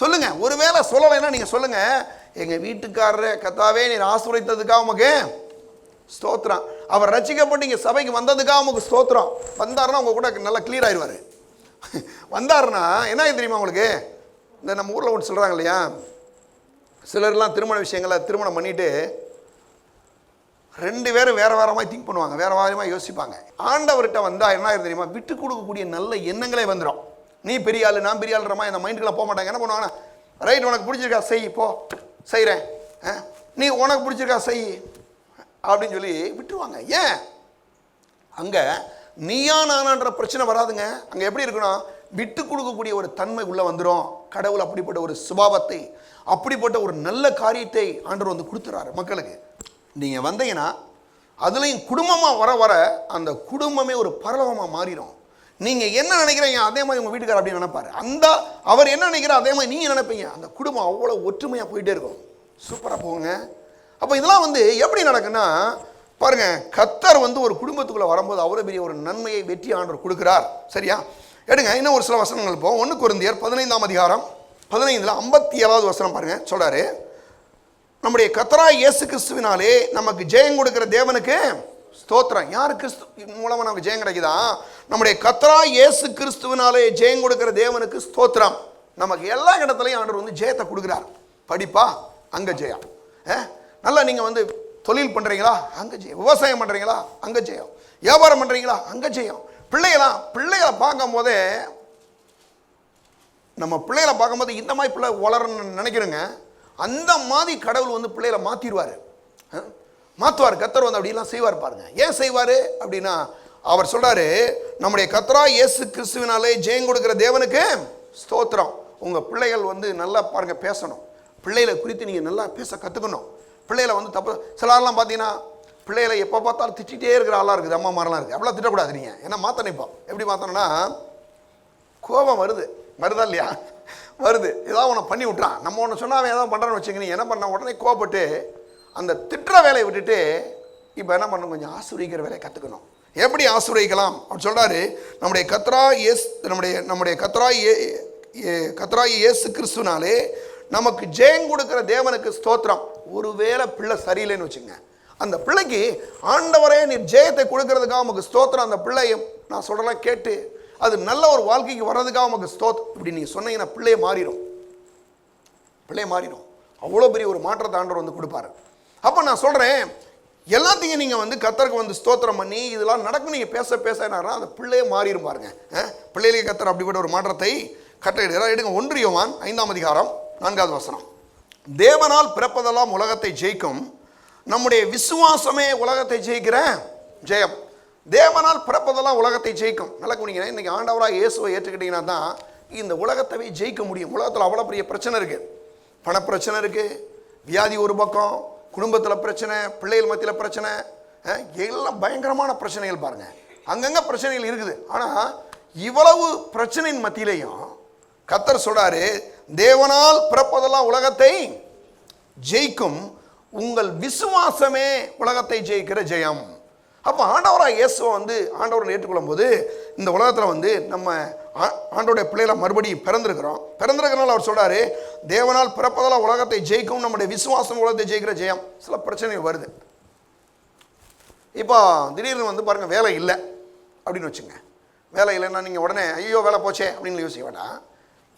சொல்லுங்கள். ஒருவேளை சொல்லலைன்னா நீங்கள் சொல்லுங்கள், எங்கள் வீட்டுக்காரரை கர்த்தாவே நீர் ஆசீர்வதித்ததுக்காக உமக்கு ஸ்தோத்திரம், அவர் ரட்சிக்கப்பட்டு இங்கே சபைக்கு வந்ததுக்காக உமக்கு ஸ்தோத்திரம். வந்தாருன்னா உங்கள் கூட நல்லா கிளியர் ஆயிடுவார். வந்தாருன்னா என்ன தெரியுமா உங்களுக்கு, இந்த நம்ம ஊரில் ஒன்று சொல்கிறாங்க இல்லையா, சிலர்லாம் திருமண விஷயங்களை திருமணம் பண்ணிவிட்டு 2 பேரும் வேறு வேறு மாதிரி திங்க் பண்ணுவாங்க, வேறு வேறமாக யோசிப்பாங்க. ஆண்டவர்கிட்ட வந்தால் என்ன ஆயிரும் தெரியுமா, விட்டு கொடுக்கக்கூடிய நல்ல எண்ணங்களே வந்துடும். நீ பெரிய ஆள் நான் பெரிய ஆளுற மாதிரி அந்த மைண்டுக்கெல்லாம் போக மாட்டாங்க. என்ன பண்ணுவாங்கன்னா, ரைட் உனக்கு பிடிச்சிருக்கா செய், போ செய்கிறேன், நீ உனக்கு பிடிச்சிருக்கா செய் அப்படின்னு சொல்லி விட்டுருவாங்க. ஏன், அங்கே நீயா நானான்ற பிரச்சனை வராதுங்க. அங்கே எப்படி இருக்குன்னா விட்டு கொடுக்கக்கூடிய ஒரு தன்மை உள்ள வந்துடும். கடவுள் அப்படிப்பட்ட ஒரு சுபாவத்தை, அப்படிப்பட்ட ஒரு நல்ல காரியத்தை ஆண்டவர் வந்து கொடுத்துறாரு மக்களுக்கு. நீங்கள் வந்தீங்கன்னா அதுலேயும் குடும்பமாக வர வர அந்த குடும்பமே ஒரு பரலோகமாக மாறிடும். நீங்கள் என்ன நினைக்கிறீங்க அதே மாதிரி உங்கள் வீட்டுக்காரர் அப்படின்னு நினைப்பாரு. அந்த அவர் என்ன நினைக்கிறார் அதே மாதிரி நீங்கள் நினைப்பீங்க. அந்த குடும்பம் அவ்வளோ ஒற்றுமையாக போயிட்டே இருக்கும். சூப்பராக போங்க. அப்போ இதெல்லாம் வந்து எப்படி நடக்குன்னா பாருங்க, கர்த்தர் வந்து ஒரு குடும்பத்துக்குள்ளே வரும்போது அவ்வளோ பெரிய ஒரு நன்மையை வெற்றி ஆண்டவர் கொடுக்குறார். சரியா? எடுங்க இன்னும் ஒரு சில வசனங்கள் இப்போ 1 கொரிந்தியர் 15ஆம் அதிகாரம் 15 57வது வசனம் பாருங்க. சொல்றாரு, நம்முடைய கர்த்தராகிய இயேசு கிறிஸ்துவினாலே நமக்கு ஜெயம் கொடுக்கிற தேவனுக்கு ஸ்தோத்திரம். யார் கிறிஸ்து மூலமாக நமக்கு ஜெயம் கிடைக்குதா? நம்முடைய கர்த்தராகிய இயேசு கிறிஸ்துவினாலே ஜெயம் கொடுக்கிற தேவனுக்கு ஸ்தோத்திரம். நமக்கு எல்லா இடத்துலையும் ஆண்டவர் வந்து ஜெயத்தை கொடுக்குறார். படிப்பா அங்கே ஜெயம். நல்லா நீங்கள் வந்து தொழில் பண்ணுறீங்களா அங்கே ஜெயம். விவசாயம் பண்ணுறீங்களா அங்கே ஜெயம். வியாபாரம் பண்ணுறீங்களா அங்கே ஜெயம். பிள்ளைகளை பார்க்கும் போதே நம்ம பிள்ளைகளை பார்க்கும்போது இந்த மாதிரி பிள்ளை வளரணும்னு நினைக்கிறேங்க. அந்த மாதிரி கடவுள் வந்து பிள்ளைகளை மாற்றிடுவார், மாற்றுவார். கர்த்தர் வந்து அப்படிலாம் செய்வார் பாருங்க. ஏன் செய்வார் அப்படின்னா அவர் சொல்கிறாரு, நம்முடைய கர்த்தராகிய இயேசு கிறிஸ்துவினாலே ஜெயம் கொடுக்குற தேவனுக்கு ஸ்தோத்திரம். உங்கள் பிள்ளைகள் வந்து நல்லா பாருங்க பேசணும். பிள்ளைகளை குறித்து நீங்கள் நல்லா பேச கற்றுக்கணும். பிள்ளைகளை வந்து தப்பு சிலர்லாம் பார்த்தீங்கன்னா பிள்ளைகளை எப்போ பார்த்தாலும் திட்டிகிட்டே இருக்கிற ஆளாக இருக்குது. அம்மா மாதிரிலாம் இருக்குது. அப்படிலாம் திட்டக்கூடாது. நீங்கள் ஏன்னா மாற்ற நினைப்போம். எப்படி மாற்றணும்னா கோபம் வருதா இல்லையா? வருது. ஏதாவது ஒன்று பண்ணி விட்றான். நம்ம ஒன்று சொன்னால் அவன் ஏதாவது பண்ணுறான்னு வச்சுக்க, நீ என்ன பண்ண உடனே கோபப்பட்டு அந்த திட்டுற வேலையை விட்டுட்டு இப்போ என்ன பண்ணணும், கொஞ்சம் ஆசீர்வதிக்கிற வேலையை கற்றுக்கணும். எப்படி ஆசீர்வதிக்கலாம் அப்படின்னு சொல்கிறாரு. நம்முடைய கர்த்தராகிய இயேசு கிறிஸ்துவினாலே நமக்கு ஜெயம் கொடுக்கிற தேவனுக்கு ஸ்தோத்திரம். ஒருவேளை பிள்ளை சரியில்லைன்னு வச்சுங்க, அந்த பிள்ளைக்கு ஆண்டவரே நீர் ஜெயத்தை கொடுக்கறதுக்காக உமக்கு ஸ்தோத்திரம். அந்த பிள்ளையை நான் சொல்கிறலாம் கேட்டு அது நல்ல ஒரு வாழ்க்கைக்கு வர்றதுக்காக உமக்கு ஸ்தோத்திரம் இப்படி நீங்கள் சொன்னீங்கன்னா பிள்ளைய மாறிடும். அவ்வளோ பெரிய ஒரு மாற்றத்தை ஆண்டவர் வந்து கொடுப்பாரு. அப்போ நான் சொல்கிறேன், எல்லாத்தையும் நீங்கள் வந்து கர்த்தருக்கு வந்து ஸ்தோத்திரம் பண்ணி இதெல்லாம் நடக்கும் நீங்கள் பேச என்னாரா அந்த பிள்ளையே மாறிடும் பாருங்க. பிள்ளைகளுக்கு கர்த்தர் அப்படிப்பட்ட ஒரு மாற்றத்தை கட்டளையிடுறார். எடுங்க 1 யோவான் 5ஆம் அதிகாரம் 4வது வசனம். தேவனால் பிறப்பதெல்லாம் உலகத்தை ஜெயிக்கும், நம்முடைய விசுவாசமே உலகத்தை ஜெயிக்கிற ஜெயம். தேவனால் பிறப்பதெல்லாம் உலகத்தை ஜெயிக்கும். நல்லா குடிங்க. இன்றைக்கி ஆண்டவராக இயேசுவை ஏற்றுக்கிட்டீங்கன்னா தான் இந்த உலகத்தவே ஜெயிக்க முடியும். உலகத்தில் அவ்வளோ பெரிய பிரச்சனை இருக்குது. பணப்பிரச்சனை இருக்குது, வியாதி ஒரு பக்கம், குடும்பத்தில் பிரச்சனை, பிள்ளைகள் மத்தியில் பிரச்சனை, எல்லாம் பயங்கரமான பிரச்சனைகள் பாருங்கள். அங்கங்கே பிரச்சனைகள் இருக்குது. ஆனால் இவ்வளவு பிரச்சனையின் மத்தியிலையும் கர்த்தர் சொல்றாரு, தேவனால் பிறப்பதெல்லாம் உலகத்தை ஜெயிக்கும், உங்கள் விசுவாசமே உலகத்தை ஜெயிக்கிற ஜெயம். அப்போ ஆண்டவராக இயேசுவை வந்து ஆண்டவரை ஏற்றுக்கொள்ளும் போது இந்த உலகத்தில் வந்து நம்ம ஆண்டவருடைய பிள்ளைகளை மறுபடியும் பிறந்திருக்கிறனால அவர் சொல்கிறாரு, தேவனால் பிறப்பதெல்லாம் உலகத்தை ஜெயிக்கும், நம்முடைய விசுவாசம் உலகத்தை ஜெயிக்கிற ஜெயம். சில பிரச்சனைகள் வருது. இப்போ திடீர்னு வந்து பாருங்கள் வேலை இல்லை அப்படின்னு வச்சுங்க. வேலை இல்லைன்னா நீங்கள் உடனே ஐயோ வேலை போச்சே அப்படின்னு யோசிக்க வேண்டாம்.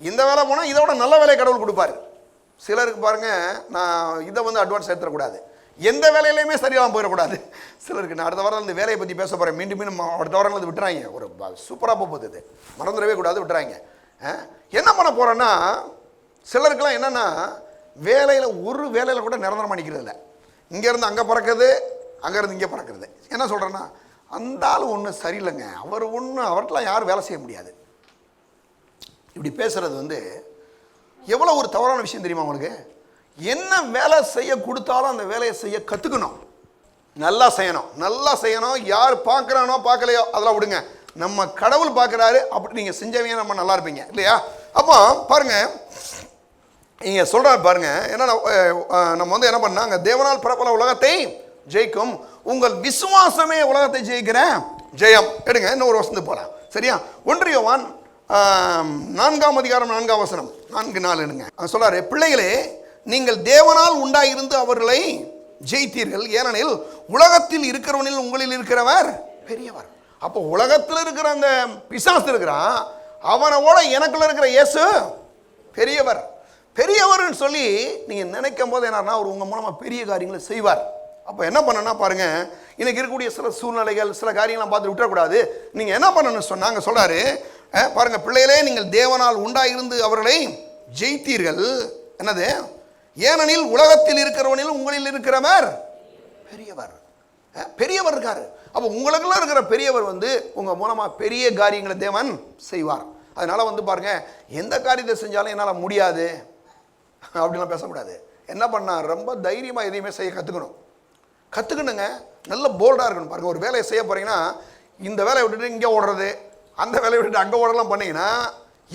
இந்த வேலை போனால் இதை விட நல்ல வேலையை கடவுள் கொடுப்பாரு. சிலருக்கு பாருங்கள், நான் இதை வந்து அட்வான்ஸ் எடுத்துடக்கூடாது, எந்த வேலையிலையுமே சரியாக போயிடக்கூடாது. சிலருக்கு நான் அடுத்த வாரம் இந்த வேலையை பற்றி பேச போகிறேன், மீண்டும் அடுத்த வாரம் வந்து விட்டுறாங்க. ஒரு சூப்பராக போகுது, இது மறந்துடவே கூடாது, விட்டுறாங்க. என்ன பண்ண போகிறேன்னா, சிலருக்கெல்லாம் என்னென்னா வேலையில் ஒரு வேலையில் கூட நிரந்தரமாக நிற்கிறது இல்லை. இங்கேருந்து அங்கே பறக்குது, அங்கேருந்து இங்கே பறக்குறது. என்ன சொல்கிறேன்னா, அந்த ஆள் ஒன்றும் சரியில்லைங்க, அவர்கிட்டலாம் யாரும் வேலை செய்ய முடியாது. இப்படி பேசுகிறது வந்து எவ்வளோ ஒரு தவறான விஷயம் தெரியுமா உங்களுக்கு? என்ன வேலை செய்ய கொடுத்தாலும் அந்த வேலையை செய்ய கற்றுக்கணும், நல்லா செய்யணும். யார் பார்க்குறானோ பார்க்கலையோ அதெல்லாம் விடுங்க, நம்ம கடவுள் பார்க்குறாரு, அப்படி நீங்கள் செஞ்சவங்க நம்ம நல்லா இருப்பீங்க இல்லையா? அப்போ பாருங்கள், நீங்கள் சொல்கிறாரு பாருங்க, ஏன்னா நம்ம வந்து என்ன பண்ணாங்க, தேவனால் பிறப்பல உலகத்தை ஜெயிக்கும், உங்கள் விசுவாசமே உலகத்தை ஜெயிக்கிற ஜெயம். எடுங்க இன்னொரு வசனத்துக்கு போகலாம். சரியா? 1 யோவான் 4ஆம் அதிகாரம் 4ஆம் வசனம் 4:4 எடுங்க. சொல்றாரு, பிள்ளைகளே நீங்கள் தேவனால் உண்டாயிருந்து அவர்களை ஜெயித்தீர்கள், ஏனெனில் உலகத்தில் இருக்கிறவனில் உங்களில் இருக்கிறவர் பெரியவர். அப்போ உலகத்தில் இருக்கிற அந்த பிசாசு இருக்கிறான், அவனோட எனக்குள்ள இருக்கிற இயேசு பெரியவர்னு சொல்லி நீங்கள் நினைக்கும் போது என்னன்னா அவர் உங்கள் மூலமாக பெரிய காரியங்களை செய்வார். அப்போ என்ன பண்ணனா பாருங்க, இன்னைக்கு இருக்கக்கூடிய சில சூழ்நிலைகள் சில காரியங்கள்லாம் பார்த்து விட்டுறக்கூடாது. நீங்கள் என்ன பண்ணணும்னு சொன்னாங்க, சொல்றாரு பாருங்க, பிள்ளைகளே நீங்கள் தேவனால் உண்டாயிருந்து அவர்களை ஜெயித்தீர்கள், என்னது, ஏனெனில் உலகத்தில் இருக்கிறவனில் உங்களில் இருக்கிறவர் பெரியவர். பெரியவர் இருக்காரு. அப்போ உங்களுக்குள்ள இருக்கிற பெரியவர் வந்து உங்கள் மூலமாக பெரிய காரியங்களை தேவன் செய்வார். அதனால் வந்து பாருங்க, எந்த காரியத்தை செஞ்சாலும் என்னால் முடியாது அப்படிலாம் பேசக்கூடாது. என்ன பண்ணா, ரொம்ப தைரியமாக எதையுமே செய்ய கற்றுக்கணுங்க. நல்ல போல்டாக இருக்கணும். பாருங்கள், ஒரு வேலையை செய்ய போகிறீங்கன்னா இந்த வேலையை விட்டுட்டு இங்கே ஓடுறது, அந்த வேலையை விட்டுட்டு அங்கே ஓடலாம் பண்ணிங்கன்னா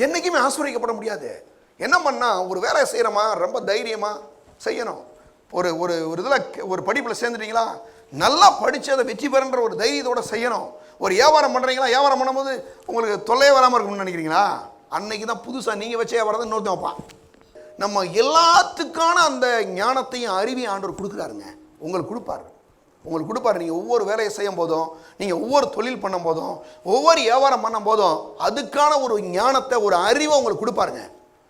என்றைக்குமே ஆசீர்வதிக்கப்பட முடியாது. என்ன பண்ணால், ஒரு வேலையை செய்கிறோமா ரொம்ப தைரியமாக செய்யணும். ஒரு ஒரு ஒரு இதில் ஒரு படிப்பில் சேர்ந்துட்டீங்களா, நல்லா படித்து அதை வெற்றி பெறுன்ற ஒரு தைரியத்தோடு செய்யணும். ஒரு வியாபாரம் பண்ணுறீங்களா, வியாபாரம் பண்ணும்போது உங்களுக்கு தொல்லையே வராமல் இருக்கணும்னு நினைக்கிறீங்களா, அன்னைக்கு தான் புதுசாக நீங்கள் வச்ச வியாபாரத்தை இன்னொருத்தன் வைப்பான். நம்ம எல்லாத்துக்கான அந்த ஞானத்தையும் அறிவையும் ஆண்டவர் கொடுக்குறாருங்க. உங்களுக்கு கொடுப்பாரு. நீங்கள் ஒவ்வொரு வேலையை செய்யும் போதும், நீங்கள் ஒவ்வொரு தொழில் பண்ணும் போதும், ஒவ்வொரு வியாபாரம் பண்ணும் போதும் அதுக்கான ஒரு ஞானத்தை, ஒரு அறிவை உங்களுக்கு கொடுப்பாருங்க.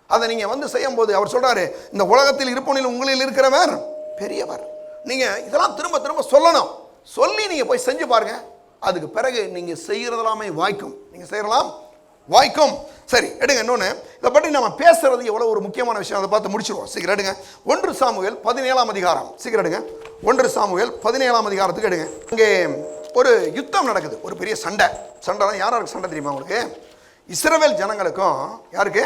அதை நீங்கள் வந்து செய்யும் போது அவர் சொல்கிறாரு, இந்த உலகத்தில் இருப்பவனில் உங்களில் இருக்கிறவர் பெரியவர். நீங்கள் இதெல்லாம் திரும்ப திரும்ப சொல்லணும். சொல்லி நீங்கள் போய் செஞ்சு பாருங்க. அதுக்கு பிறகு நீங்கள் செய்கிறதெல்லாமே வாய்க்கும். சரி, எடுங்க. இன்னொன்று, இதை பற்றி நம்ம பேசுறது எவ்வளோ ஒரு முக்கியமான விஷயம், அதை பார்த்து முடிச்சிருவோம். சீக்கிரம் எடுங்க. 1 சாமுவேல் 17ஆம் அதிகாரம். சீக்கிரம் எடுங்க. 1 சாமுவேல் 17ஆம் அதிகாரத்துக்கு எடுங்க. இங்கே ஒரு யுத்தம் நடக்குது, ஒரு பெரிய சண்டைலாம். யாருக்கு சண்டை தெரியுமா உங்களுக்கு? இஸ்ரவேல் ஜனங்களுக்கும் யாருக்கு,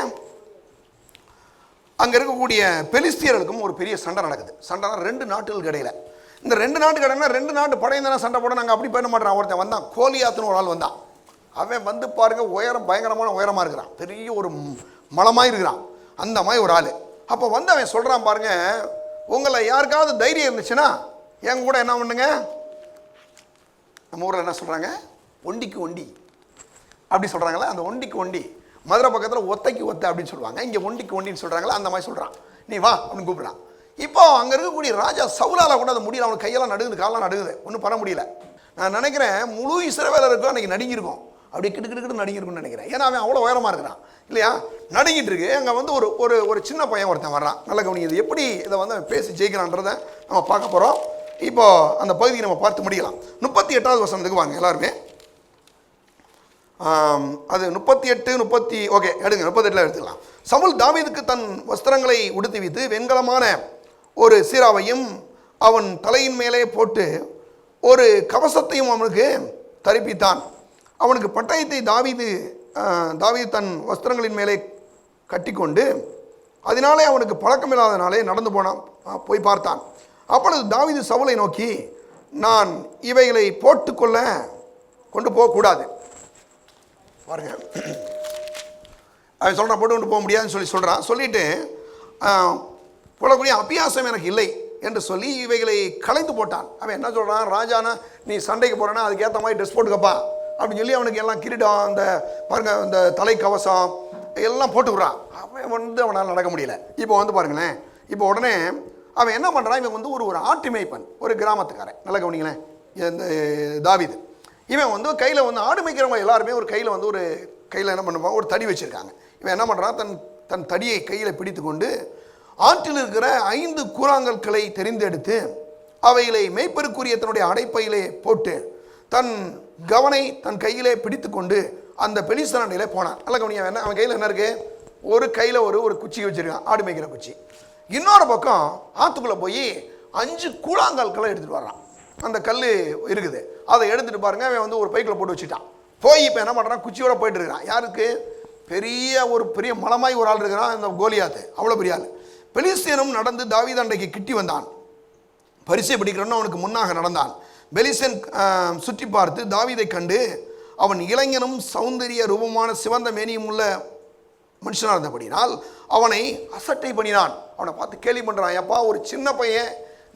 அங்கே இருக்கக்கூடிய பெலிஸ்தியர்களுக்கும் ஒரு பெரிய சண்டை நடக்குது. சண்டைனா 2 நாட்டுகளுக்கு இடையில. இந்த 2 நாட்டுக்கு இடையில 2 நாட்டு படையும் தானே சண்டை போட. நாங்கள் அப்படி பண்ண மாட்டோம். ஒருத்தன் வந்தான், கோலியாத்துன்னு ஒரு ஆள் வந்தான். அவன் வந்து பாருங்க, உயரம் பயங்கரமான உயரமாக இருக்கிறான், பெரிய ஒரு மலமாக இருக்கிறான், அந்த மாதிரி ஒரு ஆள். அப்போ வந்து அவன் சொல்கிறான், பாருங்க, உங்களை யாருக்காவது தைரியம் இருந்துச்சுன்னா என் கூட என்ன பண்ணுங்க. நம்ம ஊரில் என்ன சொல்கிறாங்க, ஒண்டிக்கு ஒண்டி அப்படி சொல்கிறாங்களே, அந்த ஒண்டிக்கு ஒண்டி. மதுரை பக்கத்தில் ஒத்தைக்கு ஒத்தை அப்படின்னு சொல்லுவாங்க, இங்கே ஒண்டிக்கு ஒண்டின்னு சொல்கிறாங்களே, அந்த மாதிரி சொல்கிறான். நீ வா அப்படின்னு கூப்பிட்றான். இப்போ அங்கே இருக்கக்கூடிய ராஜா சவுலால் கூட அது முடியல. அவனுக்கு கையெல்லாம் நடுங்குது, காலெல்லாம் நடுங்குது, ஒன்றும் பண்ண முடியல. நான் நினைக்கிறேன் முழு இஸ்ரவேலருக்கும் அன்றைக்கி நடுங்கிருக்கும், அப்படி கிட்டு நடுங்கிருக்குன்னு நினைக்கிறேன். ஏன்னா அவன் அவ்வளோ உயரமாக இருக்கிறான் இல்லையா, நடுங்கிட்டு இருக்கு. அங்கே வந்து ஒரு ஒரு சின்ன பையன் ஒருத்தன் வர்றான். நல்ல கவனிக்குது, எப்படி இதை வந்து பேசி ஜெயிக்கிறான்றதை நம்ம பார்க்க போகிறோம். இப்போ அந்த பகுதியை நம்ம பார்த்து முடிக்கலாம். 38வது வசனத்துக்கு வாங்க எல்லாருமே. அது 38 ஓகே எடுங்க, 38 எடுத்துக்கலாம். சவுல் தாவீதுக்கு தன் வஸ்திரங்களை உடுத்தி வைத்து வெண்கலமான ஒரு சீராவையும் அவன் தலையின் மேலே போட்டு ஒரு கவசத்தையும் அவனுக்கு தரிப்பித்தான். அவனுக்கு பட்டயத்தை தாவீது தன் வஸ்திரங்களின் மேலே கட்டிக்கொண்டு, அதனாலே அவனுக்கு பழக்கமில்லாதனாலே நடந்து போய் பார்த்தான். அப்பொழுது தாவீது சவுலை நோக்கி, நான் இவைகளை போட்டுக்கொள்ள கொண்டு போகக்கூடாது. பாருங்க, அவன் சொல்கிறான், போட்டு கொண்டு போக முடியாதுன்னு சொல்கிறான். சொல்லிட்டு போடக்கூடிய அபியாசம் எனக்கு இல்லை என்று சொல்லி இவைகளை கலைந்து போட்டான். அவன் என்ன சொல்கிறான், ராஜானா நீ சண்டைக்கு போகிறேன்னா அதுக்கேற்ற மாதிரி ட்ரெஸ் போட்டுக்கப்பா அப்படின்னு சொல்லி அவனுக்கு எல்லாம் கிரீடம், அந்த பாருங்க, இந்த தலைக்கவசம் எல்லாம் போட்டு விட்றான். அவன் வந்து அவனால் நடக்க முடியல. இப்போ வந்து பாருங்களேன், இப்போ உடனே அவன் என்ன பண்ணுறான், இவன் வந்து ஒரு ஆட்டு மேய்ப்பன், ஒரு கிராமத்துக்காரன். நல்லா கவனிங்களேன், இந்த தாவீது இவன் வந்து கையில் வந்து ஆடு மேய்க்கிறவங்க எல்லாருமே ஒரு கையில் வந்து என்ன பண்ணுவாங்க, ஒரு தடி வச்சுருக்காங்க. இவன் என்ன பண்ணுறான், தன் தடியை கையில் பிடித்து கொண்டு ஆற்றில் இருக்கிற 5 கூழாங்கற்களை தெரிந்தெடுத்து அவைகளை மேய்ப்பருக்குரிய தன்னுடைய அடைப்பையிலே போட்டு தன் கவனை தன் கையிலே பிடித்து கொண்டு அந்த பெலிஸ்தீனிலே போனான். நல்ல கவனியா, அவன் கையில் என்ன இருக்குது, ஒரு கையில் ஒரு குச்சி வச்சுருக்கான், ஆடு மேய்க்கிற குச்சி. இன்னொரு பக்கம் ஆற்றுக்குள்ளே போய் 5 கூழாங்கற்களை எடுத்துகிட்டு வர்றான். அந்த கல் இருக்குது, அதை எடுத்துகிட்டு பாருங்க, அவன் வந்து ஒரு பைக்கில் போட்டு வச்சுட்டான். போய் இப்போ என்ன பண்ணுறான், குச்சியோட போயிட்டு இருக்கிறான். யாருக்கு, பெரிய மலமாய் ஒரு ஆள் இருக்கிறான், இந்த கோலியாத்து, அவ்வளோ பெரிய ஆள். பெலிஸ்தியனும் நடந்து தாவீது அண்டைக்கு கிட்டி வந்தான். பரிசை பிடிக்கிறன்னு அவனுக்கு முன்னாக நடந்தான். பெலிஸ்தியன் சுற்றி பார்த்து தாவீதை கண்டு, அவன் இளைஞனும் சௌந்தரிய ரூபமான சிவந்த மேனியும் உள்ள மனுஷனாக இருந்தபடினால் அவனை அசட்டை பண்ணினான். அவனை பார்த்து கேலி பண்ணுறான், எப்பா ஒரு சின்ன பையன்,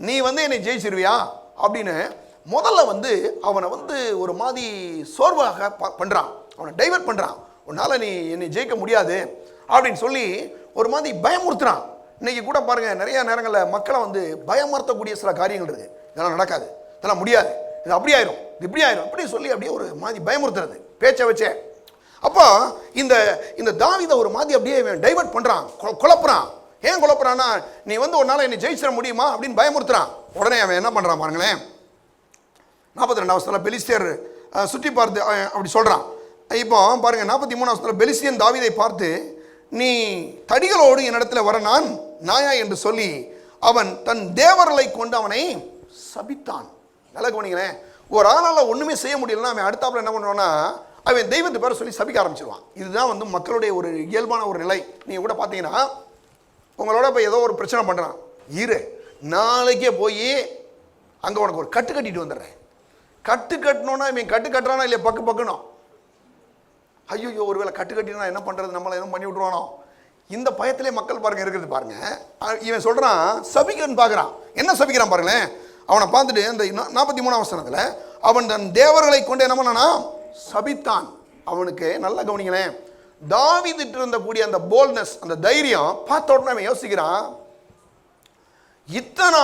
நீ வந்து என்னை ஜெயிச்சிருவியா அப்படின்னு முதல்ல வந்து அவனை வந்து ஒரு மாதிரி சோர்வாக பண்ணுறான், அவனை டைவர்ட் பண்ணுறான். உன்னால் நீ என்னை ஜெயிக்க முடியாது அப்படின்னு சொல்லி ஒரு மாதிரி பயமுறுத்துறான். இன்றைக்கி கூட பாருங்கள், நிறையா நேரங்களில் மக்களை வந்து பயமுறுத்தக்கூடிய சில காரியங்கள் இருக்குது. இதெல்லாம் நடக்காது, இதெல்லாம் முடியாது, இது அப்படி ஆயிரும், இது இப்படி ஆயிரும் அப்படி சொல்லி அப்படியே ஒரு மாதிரி பயமுறுத்துறது பேச்சை வச்சே. அப்போ இந்த தாவீதை ஒரு மாதிரி அப்படியே டைவர்ட் பண்ணுறான், குழப்புறான். ஏன் குழப்புறான்னா, நீ வந்து ஒரு நாள் என்னை ஜெயிச்சிட முடியுமா அப்படின்னு பயமுறுத்துறான். உடனே அவன் என்ன பண்ணுறான் பாருங்களேன், 42 வருஷத்தில் பெலிஸ்தியர் சுற்றி பார்த்து அப்படி சொல்கிறான். இப்போ பாருங்கள், 43 வருஷத்தில் பெலிஸ்தியன் தாவீதை பார்த்து, நீ தடிகளோடு என்னிடத்தில் வர நான் நாயா என்று சொல்லி அவன் தன் தேவர்களை கொண்டு அவனை சபித்தான். நல்லா கவனிங்களேன். ஒரு ஆளால் ஒன்றுமே செய்ய முடியலன்னா அவன் அடுத்தாப்புல என்ன பண்ணுவான்னா அவன் தெய்வத்தை பேரை சொல்லி சபிக்க ஆரம்பிச்சிருவான். இதுதான் வந்து மக்களுடைய ஒரு இயல்பான ஒரு நிலை. நீங்கள் கூட பார்த்தீங்கன்னா உங்களோட இப்போ ஏதோ ஒரு பிரச்சனை பண்ணுறான், இரு நாளைக்கே போய் அங்கே உனக்கு ஒரு கட்டு கட்டிட்டு வந்துடுறேன். கட்டு கட்டணும்னா இவன் கட்டு கட்டுறானா இல்லையா, பக்கு பக்கணும். ஐயோ ஒருவேளை கட்டு கட்டினா என்ன பண்ணுறது, நம்மளை எதுவும் பண்ணி விட்ருவானோ, இந்த பயத்திலே மக்கள் பாருங்க இருக்கிறது பாருங்க. இவன் சொல்கிறான் சபிக்கன்னு பார்க்குறான். என்ன சபிக்கிறான் பாருங்களேன். அவனை பார்த்துட்டு அந்த 43ஆம் வசனத்தில் அவன் தன் தேவர்களை கொண்டு என்ன பண்ணானா சபித்தான். அவனுக்கு நல்லா கவனிங்களேன், தாவீதுட்டு இருந்தக்கூடிய அந்த போல்ட்னஸ், அந்த தைரியம் பார்த்த உடனே அவன் யோசிக்கிறான், இத்தனை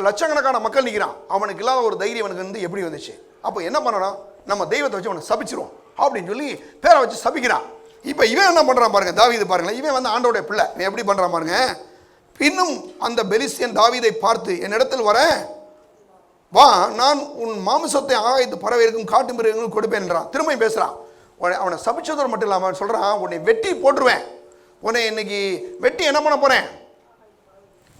லட்சக்கணக்கான மக்கள் நிற்கிறான், அவனுக்கு இல்லாத ஒரு தைரியம் அவனுக்கு வந்து எப்படி வந்துச்சு? அப்போ என்ன பண்ணணும், நம்ம தெய்வத்தை வச்சு அவனை சபிச்சிருவோம் அப்படின்னு சொல்லி பேரை வச்சு சபிக்கிறான். இப்போ இவன் என்ன பண்ணுறான் பாருங்க, தாவீது பாருங்களேன், இவன் வந்து ஆண்டோடைய பிள்ளை, இவன் எப்படி பண்ணுறான் பாருங்க. பின்னும் அந்த பெலிஸ்தியன் தாவீதை பார்த்து, என்னிடத்தில் வர வா, நான் உன் மாமிசத்தை ஆகாயத்து பறவைகளுக்கும் காட்டு மிருகங்களுக்கும் கொடுப்பேன் என்றான். திரும்ப பேசுகிறான். அவனை சபிச்சதோடு மட்டும் இல்லாமல் சொல்கிறான், உன்னை வெட்டி போட்டுருவேன், உன்னை இன்னைக்கு வெட்டி என்ன பண்ண போகிறேன்,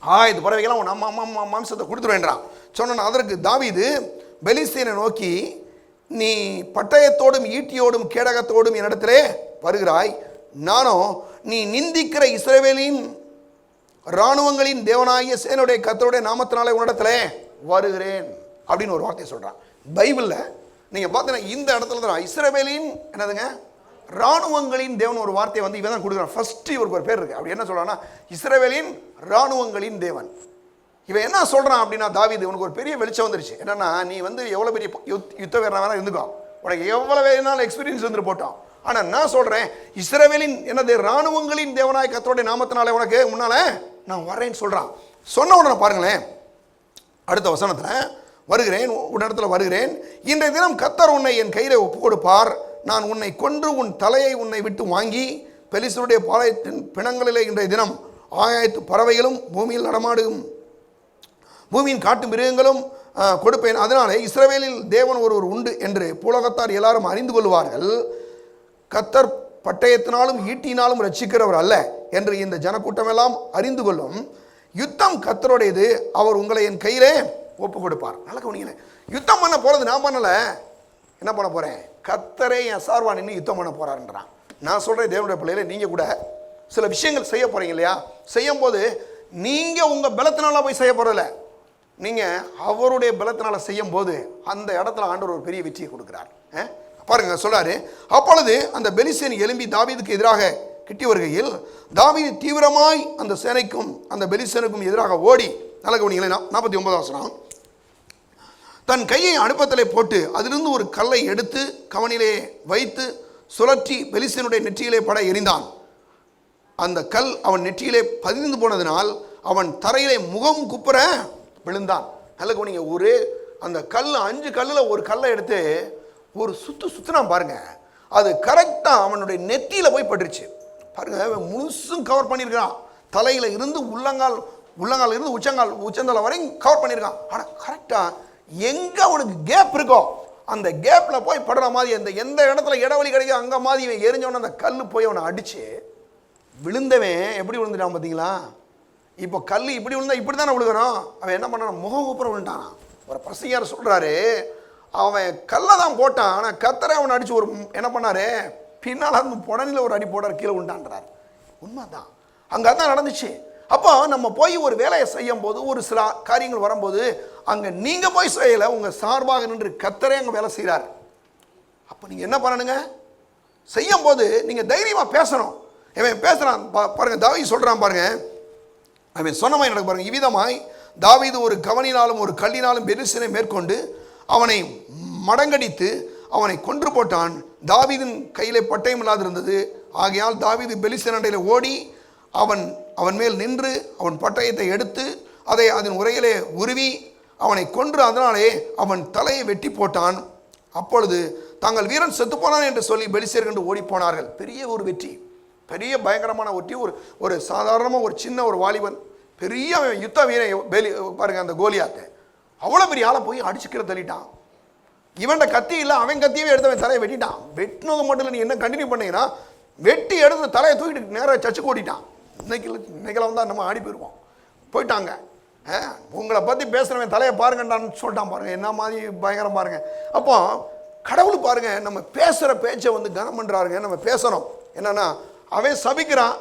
ஆகாயத்து பறவைகளாம் உன் அம்மா மாமிசத்தை கொடுத்துருவேன்றான். சொன்னான். அதற்கு தாவீது பெலிஸ்தியனை நோக்கி, நீ பட்டயத்தோடும் ஈட்டியோடும் கேடகத்தோடும் என்னிடத்திலே வருகிறாய், நானும் நீ நிந்திக்கிற இஸ்ரவேலின் இராணுவங்களின் தேவனாகிய சேனையுடைய கர்த்தருடைய நாமத்தினாலே உன்னிடத்திலே வருகிறேன் அப்படின்னு ஒரு வார்த்தையை சொல்கிறான். பைபிளில் நீங்கள் பார்த்தீங்கன்னா இந்த இடத்துல தான் இஸ்ரவேலின் என்னதுங்க இராணுவங்களின் தேவன் ஒரு வார்த்தையை வந்து இவன் தான் கொடுக்குறான். ஃபர்ஸ்ட் இவருக்கு ஒரு பேர் இருக்குது. அப்படி என்ன சொல்கிறான்னா இஸ்ரவேலின் இராணுவங்களின் தேவன். இவன் என்ன சொல்கிறான் அப்படின்னா, தாவீது உனக்கு ஒரு பெரிய வெளிச்சம் வந்துருச்சு. என்னன்னா நீ வந்து எவ்வளோ பெரிய யுத்த வீரனா வேணா இருந்துக்கோ, உனக்கு எவ்வளோ வேணாலும் எக்ஸ்பீரியன்ஸ் வந்துட்டு போட்டோம், ஆனால் நான் சொல்கிறேன் இஸ்ரவேலின் என்னது இராணுவங்களின் தேவனாய் கர்த்தருடைய நாமத்தினாலே உனக்கு முன்னால் நான் வரேன்னு சொல்கிறான். சொன்ன உடனே பாருங்களேன், அடுத்த வசனத்தில் வருகிறேன், உன்னிடத்தில் வருகிறேன், இன்றைய தினம் கர்த்தர் உன்னை என் கையில் ஒப்பு கொடுப்பார், நான் உன்னை கொன்று உன் தலையை உன்னை விட்டு வாங்கி பெலிஸ்தருடைய பாளையத்தின் பிணங்களிலே இன்றைய தினம் ஆகாயத்து பறவைகளும் பூமியில் நடமாடும் பூமியின் காட்டு மிருகங்களும் கொடுப்பேன். அதனாலே இஸ்ரவேலில் தேவன் ஒருவர் உண்டு என்று பூலகத்தார் எல்லாரும் அறிந்து கொள்வார்கள், கர்த்தர் பட்டயத்தினாலும் ஈட்டினாலும் ரட்சிக்கிறவர் அல்ல என்று இந்த ஜனக்கூட்டமெல்லாம் அறிந்து கொள்ளும். யுத்தம் கர்த்தருடையது, அவர் உங்களை என் கையிலே ஒப்பு கொடுப்பார். நல்லா கவனிங்களேன், யுத்தம் பண்ண போகிறது நான் பண்ணலை, என்ன பண்ண போகிறேன், கர்த்தரே என் சார்பா நின்று யுத்தம் பண்ண போகிறாருன்றான். நான் சொல்கிறேன் தேவனுடைய பிள்ளைகளை, நீங்கள் கூட சில விஷயங்கள் செய்ய போகிறீங்க இல்லையா, செய்யும் போது நீங்கள் உங்கள் பலத்தினால போய் செய்ய போகிறதில்ல, நீங்கள் அவருடைய பலத்தினால செய்யும் போது அந்த இடத்துல ஆண்டவர் ஒரு பெரிய வெற்றியை கொடுக்குறார். பாருங்க சொல்றாரு, அப்பொழுது அந்த பெலிஸ்தியன் எழும்பி தாவீதுக்கு எதிராக கிட்டி வருகையில் தாவீது தீவிரமாய் அந்த சேனைக்கும் அந்த பெலிஸ்தியனுக்கும் எதிராக ஓடி, நல்ல கவனிங்களேன் 49 வசனம், தன் கையை அடுப்பத்திலே போட்டு அதிலிருந்து ஒரு கல்லை எடுத்து கவனிலே வைத்து சுழற்றி பெலிஸ்தியனுடைய நெற்றியிலே பட எறிந்தான். அந்த கல் அவன் நெற்றியிலே பதிந்து போனதினால் அவன் தரையிலே முகம் குப்புற விழுந்தான். நல்ல கவனிங்க, ஒரு அந்த கல் 5 கல்லில் ஒரு கல்லை எடுத்து ஒரு சுத்துனா பாருங்க, அது கரெக்டாக அவனுடைய நெத்தியில் போய் பட்டுருச்சு. பாருங்க, முழுசும் கவர் பண்ணியிருக்கான், தலையில் இருந்து உள்ளங்கால் இருந்து உச்சந்தலை வரையும் கவர் பண்ணியிருக்கான். ஆனால் கரெக்டாக எங்கே அவனுக்கு கேப் இருக்கோ அந்த கேப்பில் போய் படுற மாதிரி, அந்த எந்த இடத்துல இடைவெளி கிடைக்கும் அங்கே மாதிரி இவன் எரிஞ்சவன அந்த கல் போய் அவனை அடித்து விழுந்தவன் எப்படி விழுந்துட்டான் பார்த்தீங்களா? இப்போ கல் இப்படி விழுந்தா இப்படி தானே விழுகணும், அவன் என்ன பண்ணான், முகம் ஊப்புற விழுண்டான். ஒரு பிரசங்கியார் சொல்கிறாரு, அவன் கல்லை தான் போட்டான், ஆனால் கத்தரை அவனை அடித்து ஒரு என்ன பண்ணாரு, பின்னால் அந்த புடனில் ஒரு அடி போடார், கீழே விழுண்டான்றார். உண்மைதான், அங்கே தான் நடந்துச்சு. அப்போ நம்ம போய் ஒரு வேலையை செய்யும் போது, ஒரு சில காரியங்கள் வரும்போது அங்கே நீங்கள் போய் செய்யலை, உங்கள் சார்பாக நின்று கத்தரே அங்கே வேலை செய்கிறார். அப்போ நீங்கள் என்ன பண்ணணுங்க, செய்யும் போது நீங்கள் தைரியமாக பேசணும். இவன் பேசுகிறான் பாருங்க, தாவீது சொல்கிறான் பாருங்க, அவன் சொன்ன மாதிரி நடக்க பாருங்க. இவ்விதமாய் தாவீது ஒரு கவனினாலும் ஒரு கல்லினாலும் பெலிஸ்தியனை மேற்கொண்டு அவனை மடங்கடித்து அவனை கொன்று போட்டான். தாவீதின் கையிலே பட்டயம் இல்லாது இருந்தது, ஆகையால் தாவீது பெலிஸ்தியன் அண்டையிலே ஓடி அவன் மேல் நின்று அவன் பட்டயத்தை எடுத்து அதை அதன் உரையிலே உருவி அவனை கொன்று அதனாலே அவன் தலையை வெட்டி போட்டான். அப்பொழுது தாங்கள் வீரன் செத்துப்போனான் என்று சொல்லி பெலிஸ்தியர் கண்டு ஓடி போனார்கள். பெரிய ஒரு வெற்றி, பெரிய பயங்கரமான வெற்றி. ஒரு சாதாரணமாக ஒரு சின்ன ஒரு வாலிபன், பெரிய யுத்த வீரன் பாருங்க, அந்த கோலியாத்தை அவ்வளோ பெரிய ஆளை போய் அடிச்சுக்கிற தள்ளிட்டான். இவன்ட கத்தி இல்லை, அவன் கத்தியவே எடுத்தவன் தலையை வெட்டிட்டான். வெட்டினது மட்டும் இல்லை, நீ என்ன கண்டினியூ பண்ணீங்கன்னா வெட்டி எடுத்து தலையை தூக்கிட்டு நேராக சர்ச்சுக்கு ஓடிட்டான். இன்னைக்கெல்லாம் தான் நம்ம ஆடி போயிடுவோம். போயிட்டாங்க. உங்களை பற்றி பேசுகிறவன் தலையை பாருங்கண்டான்னு சொல்லிட்டான் பாருங்க, என்ன மாதிரி பயங்கரம் பாருங்க. அப்போ கடவுள் பாருங்க நம்ம பேசுகிற பேச்சை வந்து கனம் பண்ணுறாருங்க. நம்ம பேசணும். என்னன்னா அவன் சபிக்கிறான்,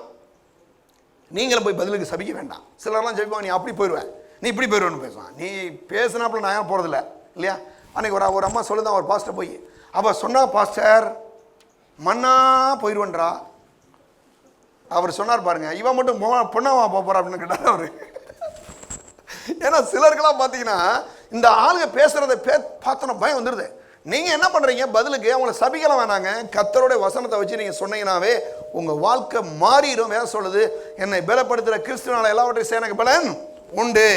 நீங்களும் போய் பதிலுக்கு சபிக்க வேண்டாம். சிலர்லாம் சபிப்பாங்க, நீ அப்படி போயிடுவேன், நீ இப்படி போயிடுவேன்னு பேசுவான். நீ பேசுனாப்புல நான் ஏன் போகிறதில்ல இல்லையா? அன்றைக்கி ஒரு அம்மா சொல்லுதான் ஒரு பாஸ்டர் போய், அவள் சொன்னா பாஸ்டர் மண்ணா போயிடுவேன்றா. அவர் சொன்னார் பாருங்க, இவன் மட்டும் பொண்ணாவா போகிறா அப்படின்னு கேட்டார் அவர். ஏன்னா சிலருக்கெல்லாம் பார்த்தீங்கன்னா இந்த ஆளுங்க பேசுகிறத பார்த்தோன்னா பயம் வந்துடுது. நீங்கள் என்ன பண்ணுறீங்க, பதிலுக்கு அவங்கள சபிக்கலாம் வேணாங்க, கர்த்தருடைய வசனத்தை வச்சு நீங்கள் சொன்னீங்கன்னாவே உங்கள் வாழ்க்கை மாறிடும். வேற சொல்லுது, என்னை பலப்படுத்துகிற கிறிஸ்துவனால எல்லாவற்றையும் செய்ய எனக்கு பலன் உண்டு.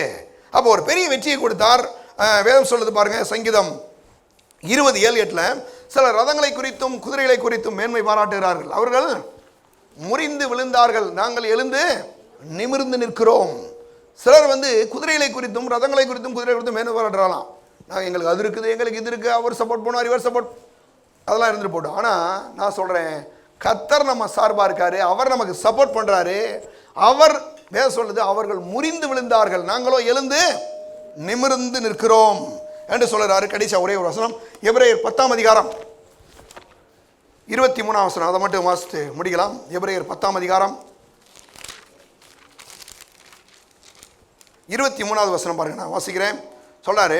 அப்போ ஒரு பெரிய வெற்றியை கொடுத்தார். வேதம் சொல்லுது பாருங்க, சங்கீதம் 20:7-8 சில ரதங்களை குறித்தும் குதிரைகளை குறித்தும் மேன்மை பாராட்டுகிறார்கள். அவர்கள் முறிந்து விழுந்தார்கள், நாங்கள் எழுந்து நிமிர்ந்து நிற்கிறோம். சிலர் வந்து குதிரைகளை குறித்தும் ரதங்களை குறித்தும் குதிரை குறித்தும் மேன்மை பாராட்டுறாங்களாம். நாங்கள் எங்களுக்கு அது இருக்குது, எங்களுக்கு இது இருக்குது, அவர் சப்போர்ட் பண்ணுவார், இவர் சப்போர்ட், அதெல்லாம் இருந்துட்டு போட்டோம். ஆனால் நான் சொல்கிறேன், கர்த்தர் நம்ம சார்பாக இருக்காரு, அவர் நமக்கு சப்போர்ட் பண்ணுறாரு. அவர் வேற சொல்லுது, அவர்கள் முறிந்து விழுந்தார்கள், நாங்களோ எழுந்து நிமிர்ந்து நிற்கிறோம் என்று சொல்கிறாரு. கடைசியாக ஒரே ஒரு வசனம், எபிரேயர் 10:23 அதை மட்டும் வாசித்து முடிக்கலாம். எபிரேயர் 10:23 பாருங்க, நான் வாசிக்கிறேன். சொல்றாரு,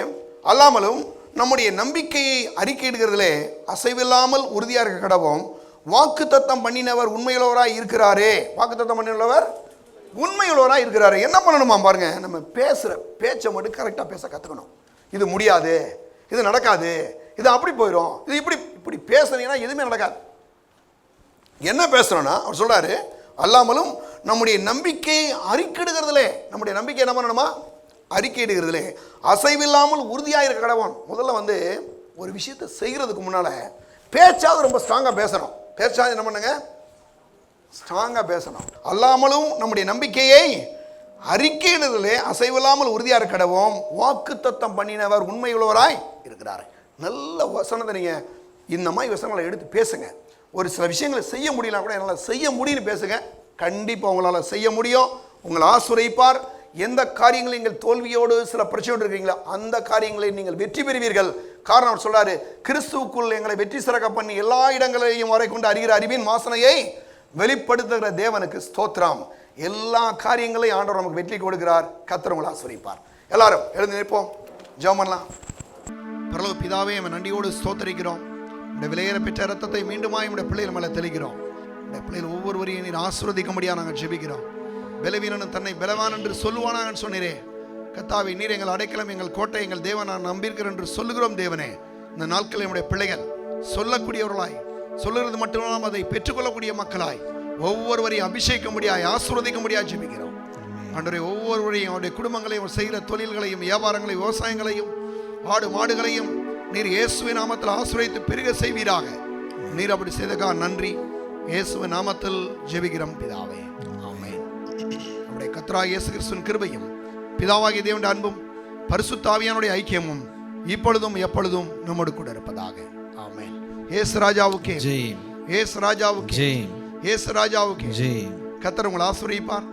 அல்லாமலும் நம்முடைய நம்பிக்கையை அறிக்கையிடுகிறதிலே அசைவில்லாமல் உறுதியாக இருக்க கடவோம். வாக்கு தத்தம் பண்ணினவர் உண்மையுள்ளவராய் இருக்கிறாரே. வாக்கு தத்தம் பண்ணினவர் உண்மையுள்ளவராய் இருக்கிறாரு. என்ன பண்ணணுமா பாருங்க, நம்ம பேசுகிற பேச்சை மட்டும் கரெக்டாக பேச கற்றுக்கணும். இது முடியாது, இது நடக்காது, இது அப்படி போயிடும், இது இப்படி இப்படி பேசுனீங்கன்னா எதுவுமே நடக்காது. என்ன பேசுகிறோன்னா அவர் சொல்கிறாரு, அல்லாமலும் நம்முடைய நம்பிக்கையை அறிக்கையிடுகிறதிலே, நம்முடைய நம்பிக்கை என்ன பண்ணணுமா, அறிக்கையிடுகிறதிலே அசைவில்லாமல் உறுதியாக இருக்க கடவுள். முதல்ல வந்து ஒரு விஷயத்தை செய்கிறதுக்கு முன்னால் பேச்சாவது ரொம்ப ஸ்ட்ராங்காக பேசணும். பேச்சாவது என்ன பண்ணுங்க, ஸ்ட்ராங்காக பேசணும். அல்லாமலும் நம்முடைய நம்பிக்கையை அறிக்கையிடுதலே அசைவில்லாமல் உறுதியாக இருக்க கடவோம். வாக்கு தத்தம் பண்ணினவர் உண்மையுள்ளவராய் இருக்கிறார். நல்ல வசனத்தை நீங்கள் இந்த மாதிரி வசனங்களை எடுத்து பேசுங்க. ஒரு சில விஷயங்களை செய்ய முடியலாம் கூட, என்னால் செய்ய முடியும்னு பேசுங்க. கண்டிப்பாக உங்களால் செய்ய முடியும். உங்களை ஆசீர்வதிப்பார். எந்த காரியங்களை நீங்கள் தோல்வியோடு சில பிரச்சனையோடு இருக்கீங்களோ அந்த காரியங்களை நீங்கள் வெற்றி பெறுவீர்கள். காரணம் அவர் சொல்றாரு, கிறிஸ்துவுக்குள் எங்களை வெற்றி சிறக்க பண்ணி எல்லா இடங்களையும் வரை கொண்டு அறிகிற அறிவின் வாசனையை வெளிப்படுத்துகிற தேவனுக்கு ஸ்தோத்திரம். எல்லா காரியங்களையும் ஆண்டவர் நமக்கு வெற்றி கொடுக்கிறார். கர்த்தர் உங்களை ஆசீர்வதிப்பார். எல்லாரும் எழுந்து நிற்போம், ஜெபம் பண்ணலாம். பரலோக பிதாவே, நம்ம நன்றியோடு ஸ்தோத்தரிக்கிறோம். இந்த விலையேற பெற்ற இரத்தத்தை மீண்டுமாய் நம்முடைய பிள்ளைகள் மேலே தெளிக்கிறோம். இந்த பிள்ளைகள் ஒவ்வொருவரையும் நீர் ஆசீர்வதிக்கும்படியாக நாங்கள் ஜெபிக்கிறோம். பலவீனன் தன்னை பலவான் என்று சொல்லுவானான்னு சொன்னீரே கர்த்தாவே, நீர் எங்கள் அடைக்கலம், எங்கள் கோட்டை, எங்கள் தேவன் நான் நம்பியிருக்கிறேன் என்று சொல்லுகிறோம். தேவனே, இந்த நாட்களில் நம்முடைய பிள்ளைகள் சொல்லக்கூடியவர்களாய், சொல்லுறது மட்டுமில்லாமல் அதை பெற்றுக்கொள்ளக்கூடிய மக்களாய் ஒவ்வொருவரையும் அபிஷேகிக்கும்படியாய் ஆசீர்வதிக்கும்படியாக ஜெபிக்கிறோம். ஆண்டவரே, ஒவ்வொருவரையும் அவருடைய குடும்பங்களையும் செய்கிற தொழில்களையும் வியாபாரங்களையும் விவசாயங்களையும் ஆடு மாடுகளையும் நீர் இயேசுவின் நாமத்தில் ஆசீர்வதித்து பெருக செய்வீராக. நீர் அப்படி செய்ததற்காக நன்றி. இயேசுவின் நாமத்தில் ஜெபிக்கிறோம் பிதாவே, ஆமென். நம்முடைய கர்த்தராகிய இயேசு கிறிஸ்துவின் கிருபையும் பிதாவாகிய தேவனுடைய அன்பும் பரிசுத்த ஆவியானுடைய ஐக்கியமும் இப்பொழுதும் எப்பொழுதும் நம்மோடு கூட இருப்பதாக. ஆமென். இயேசு ராஜாவுக்கே ஜெயம், இயேசு ராஜாவுக்கே ஜெயம், இயேசு ராஜாவுக்கே ஜெயம். கர்த்தர் உங்களை ஆசீர்வதிப்பார்.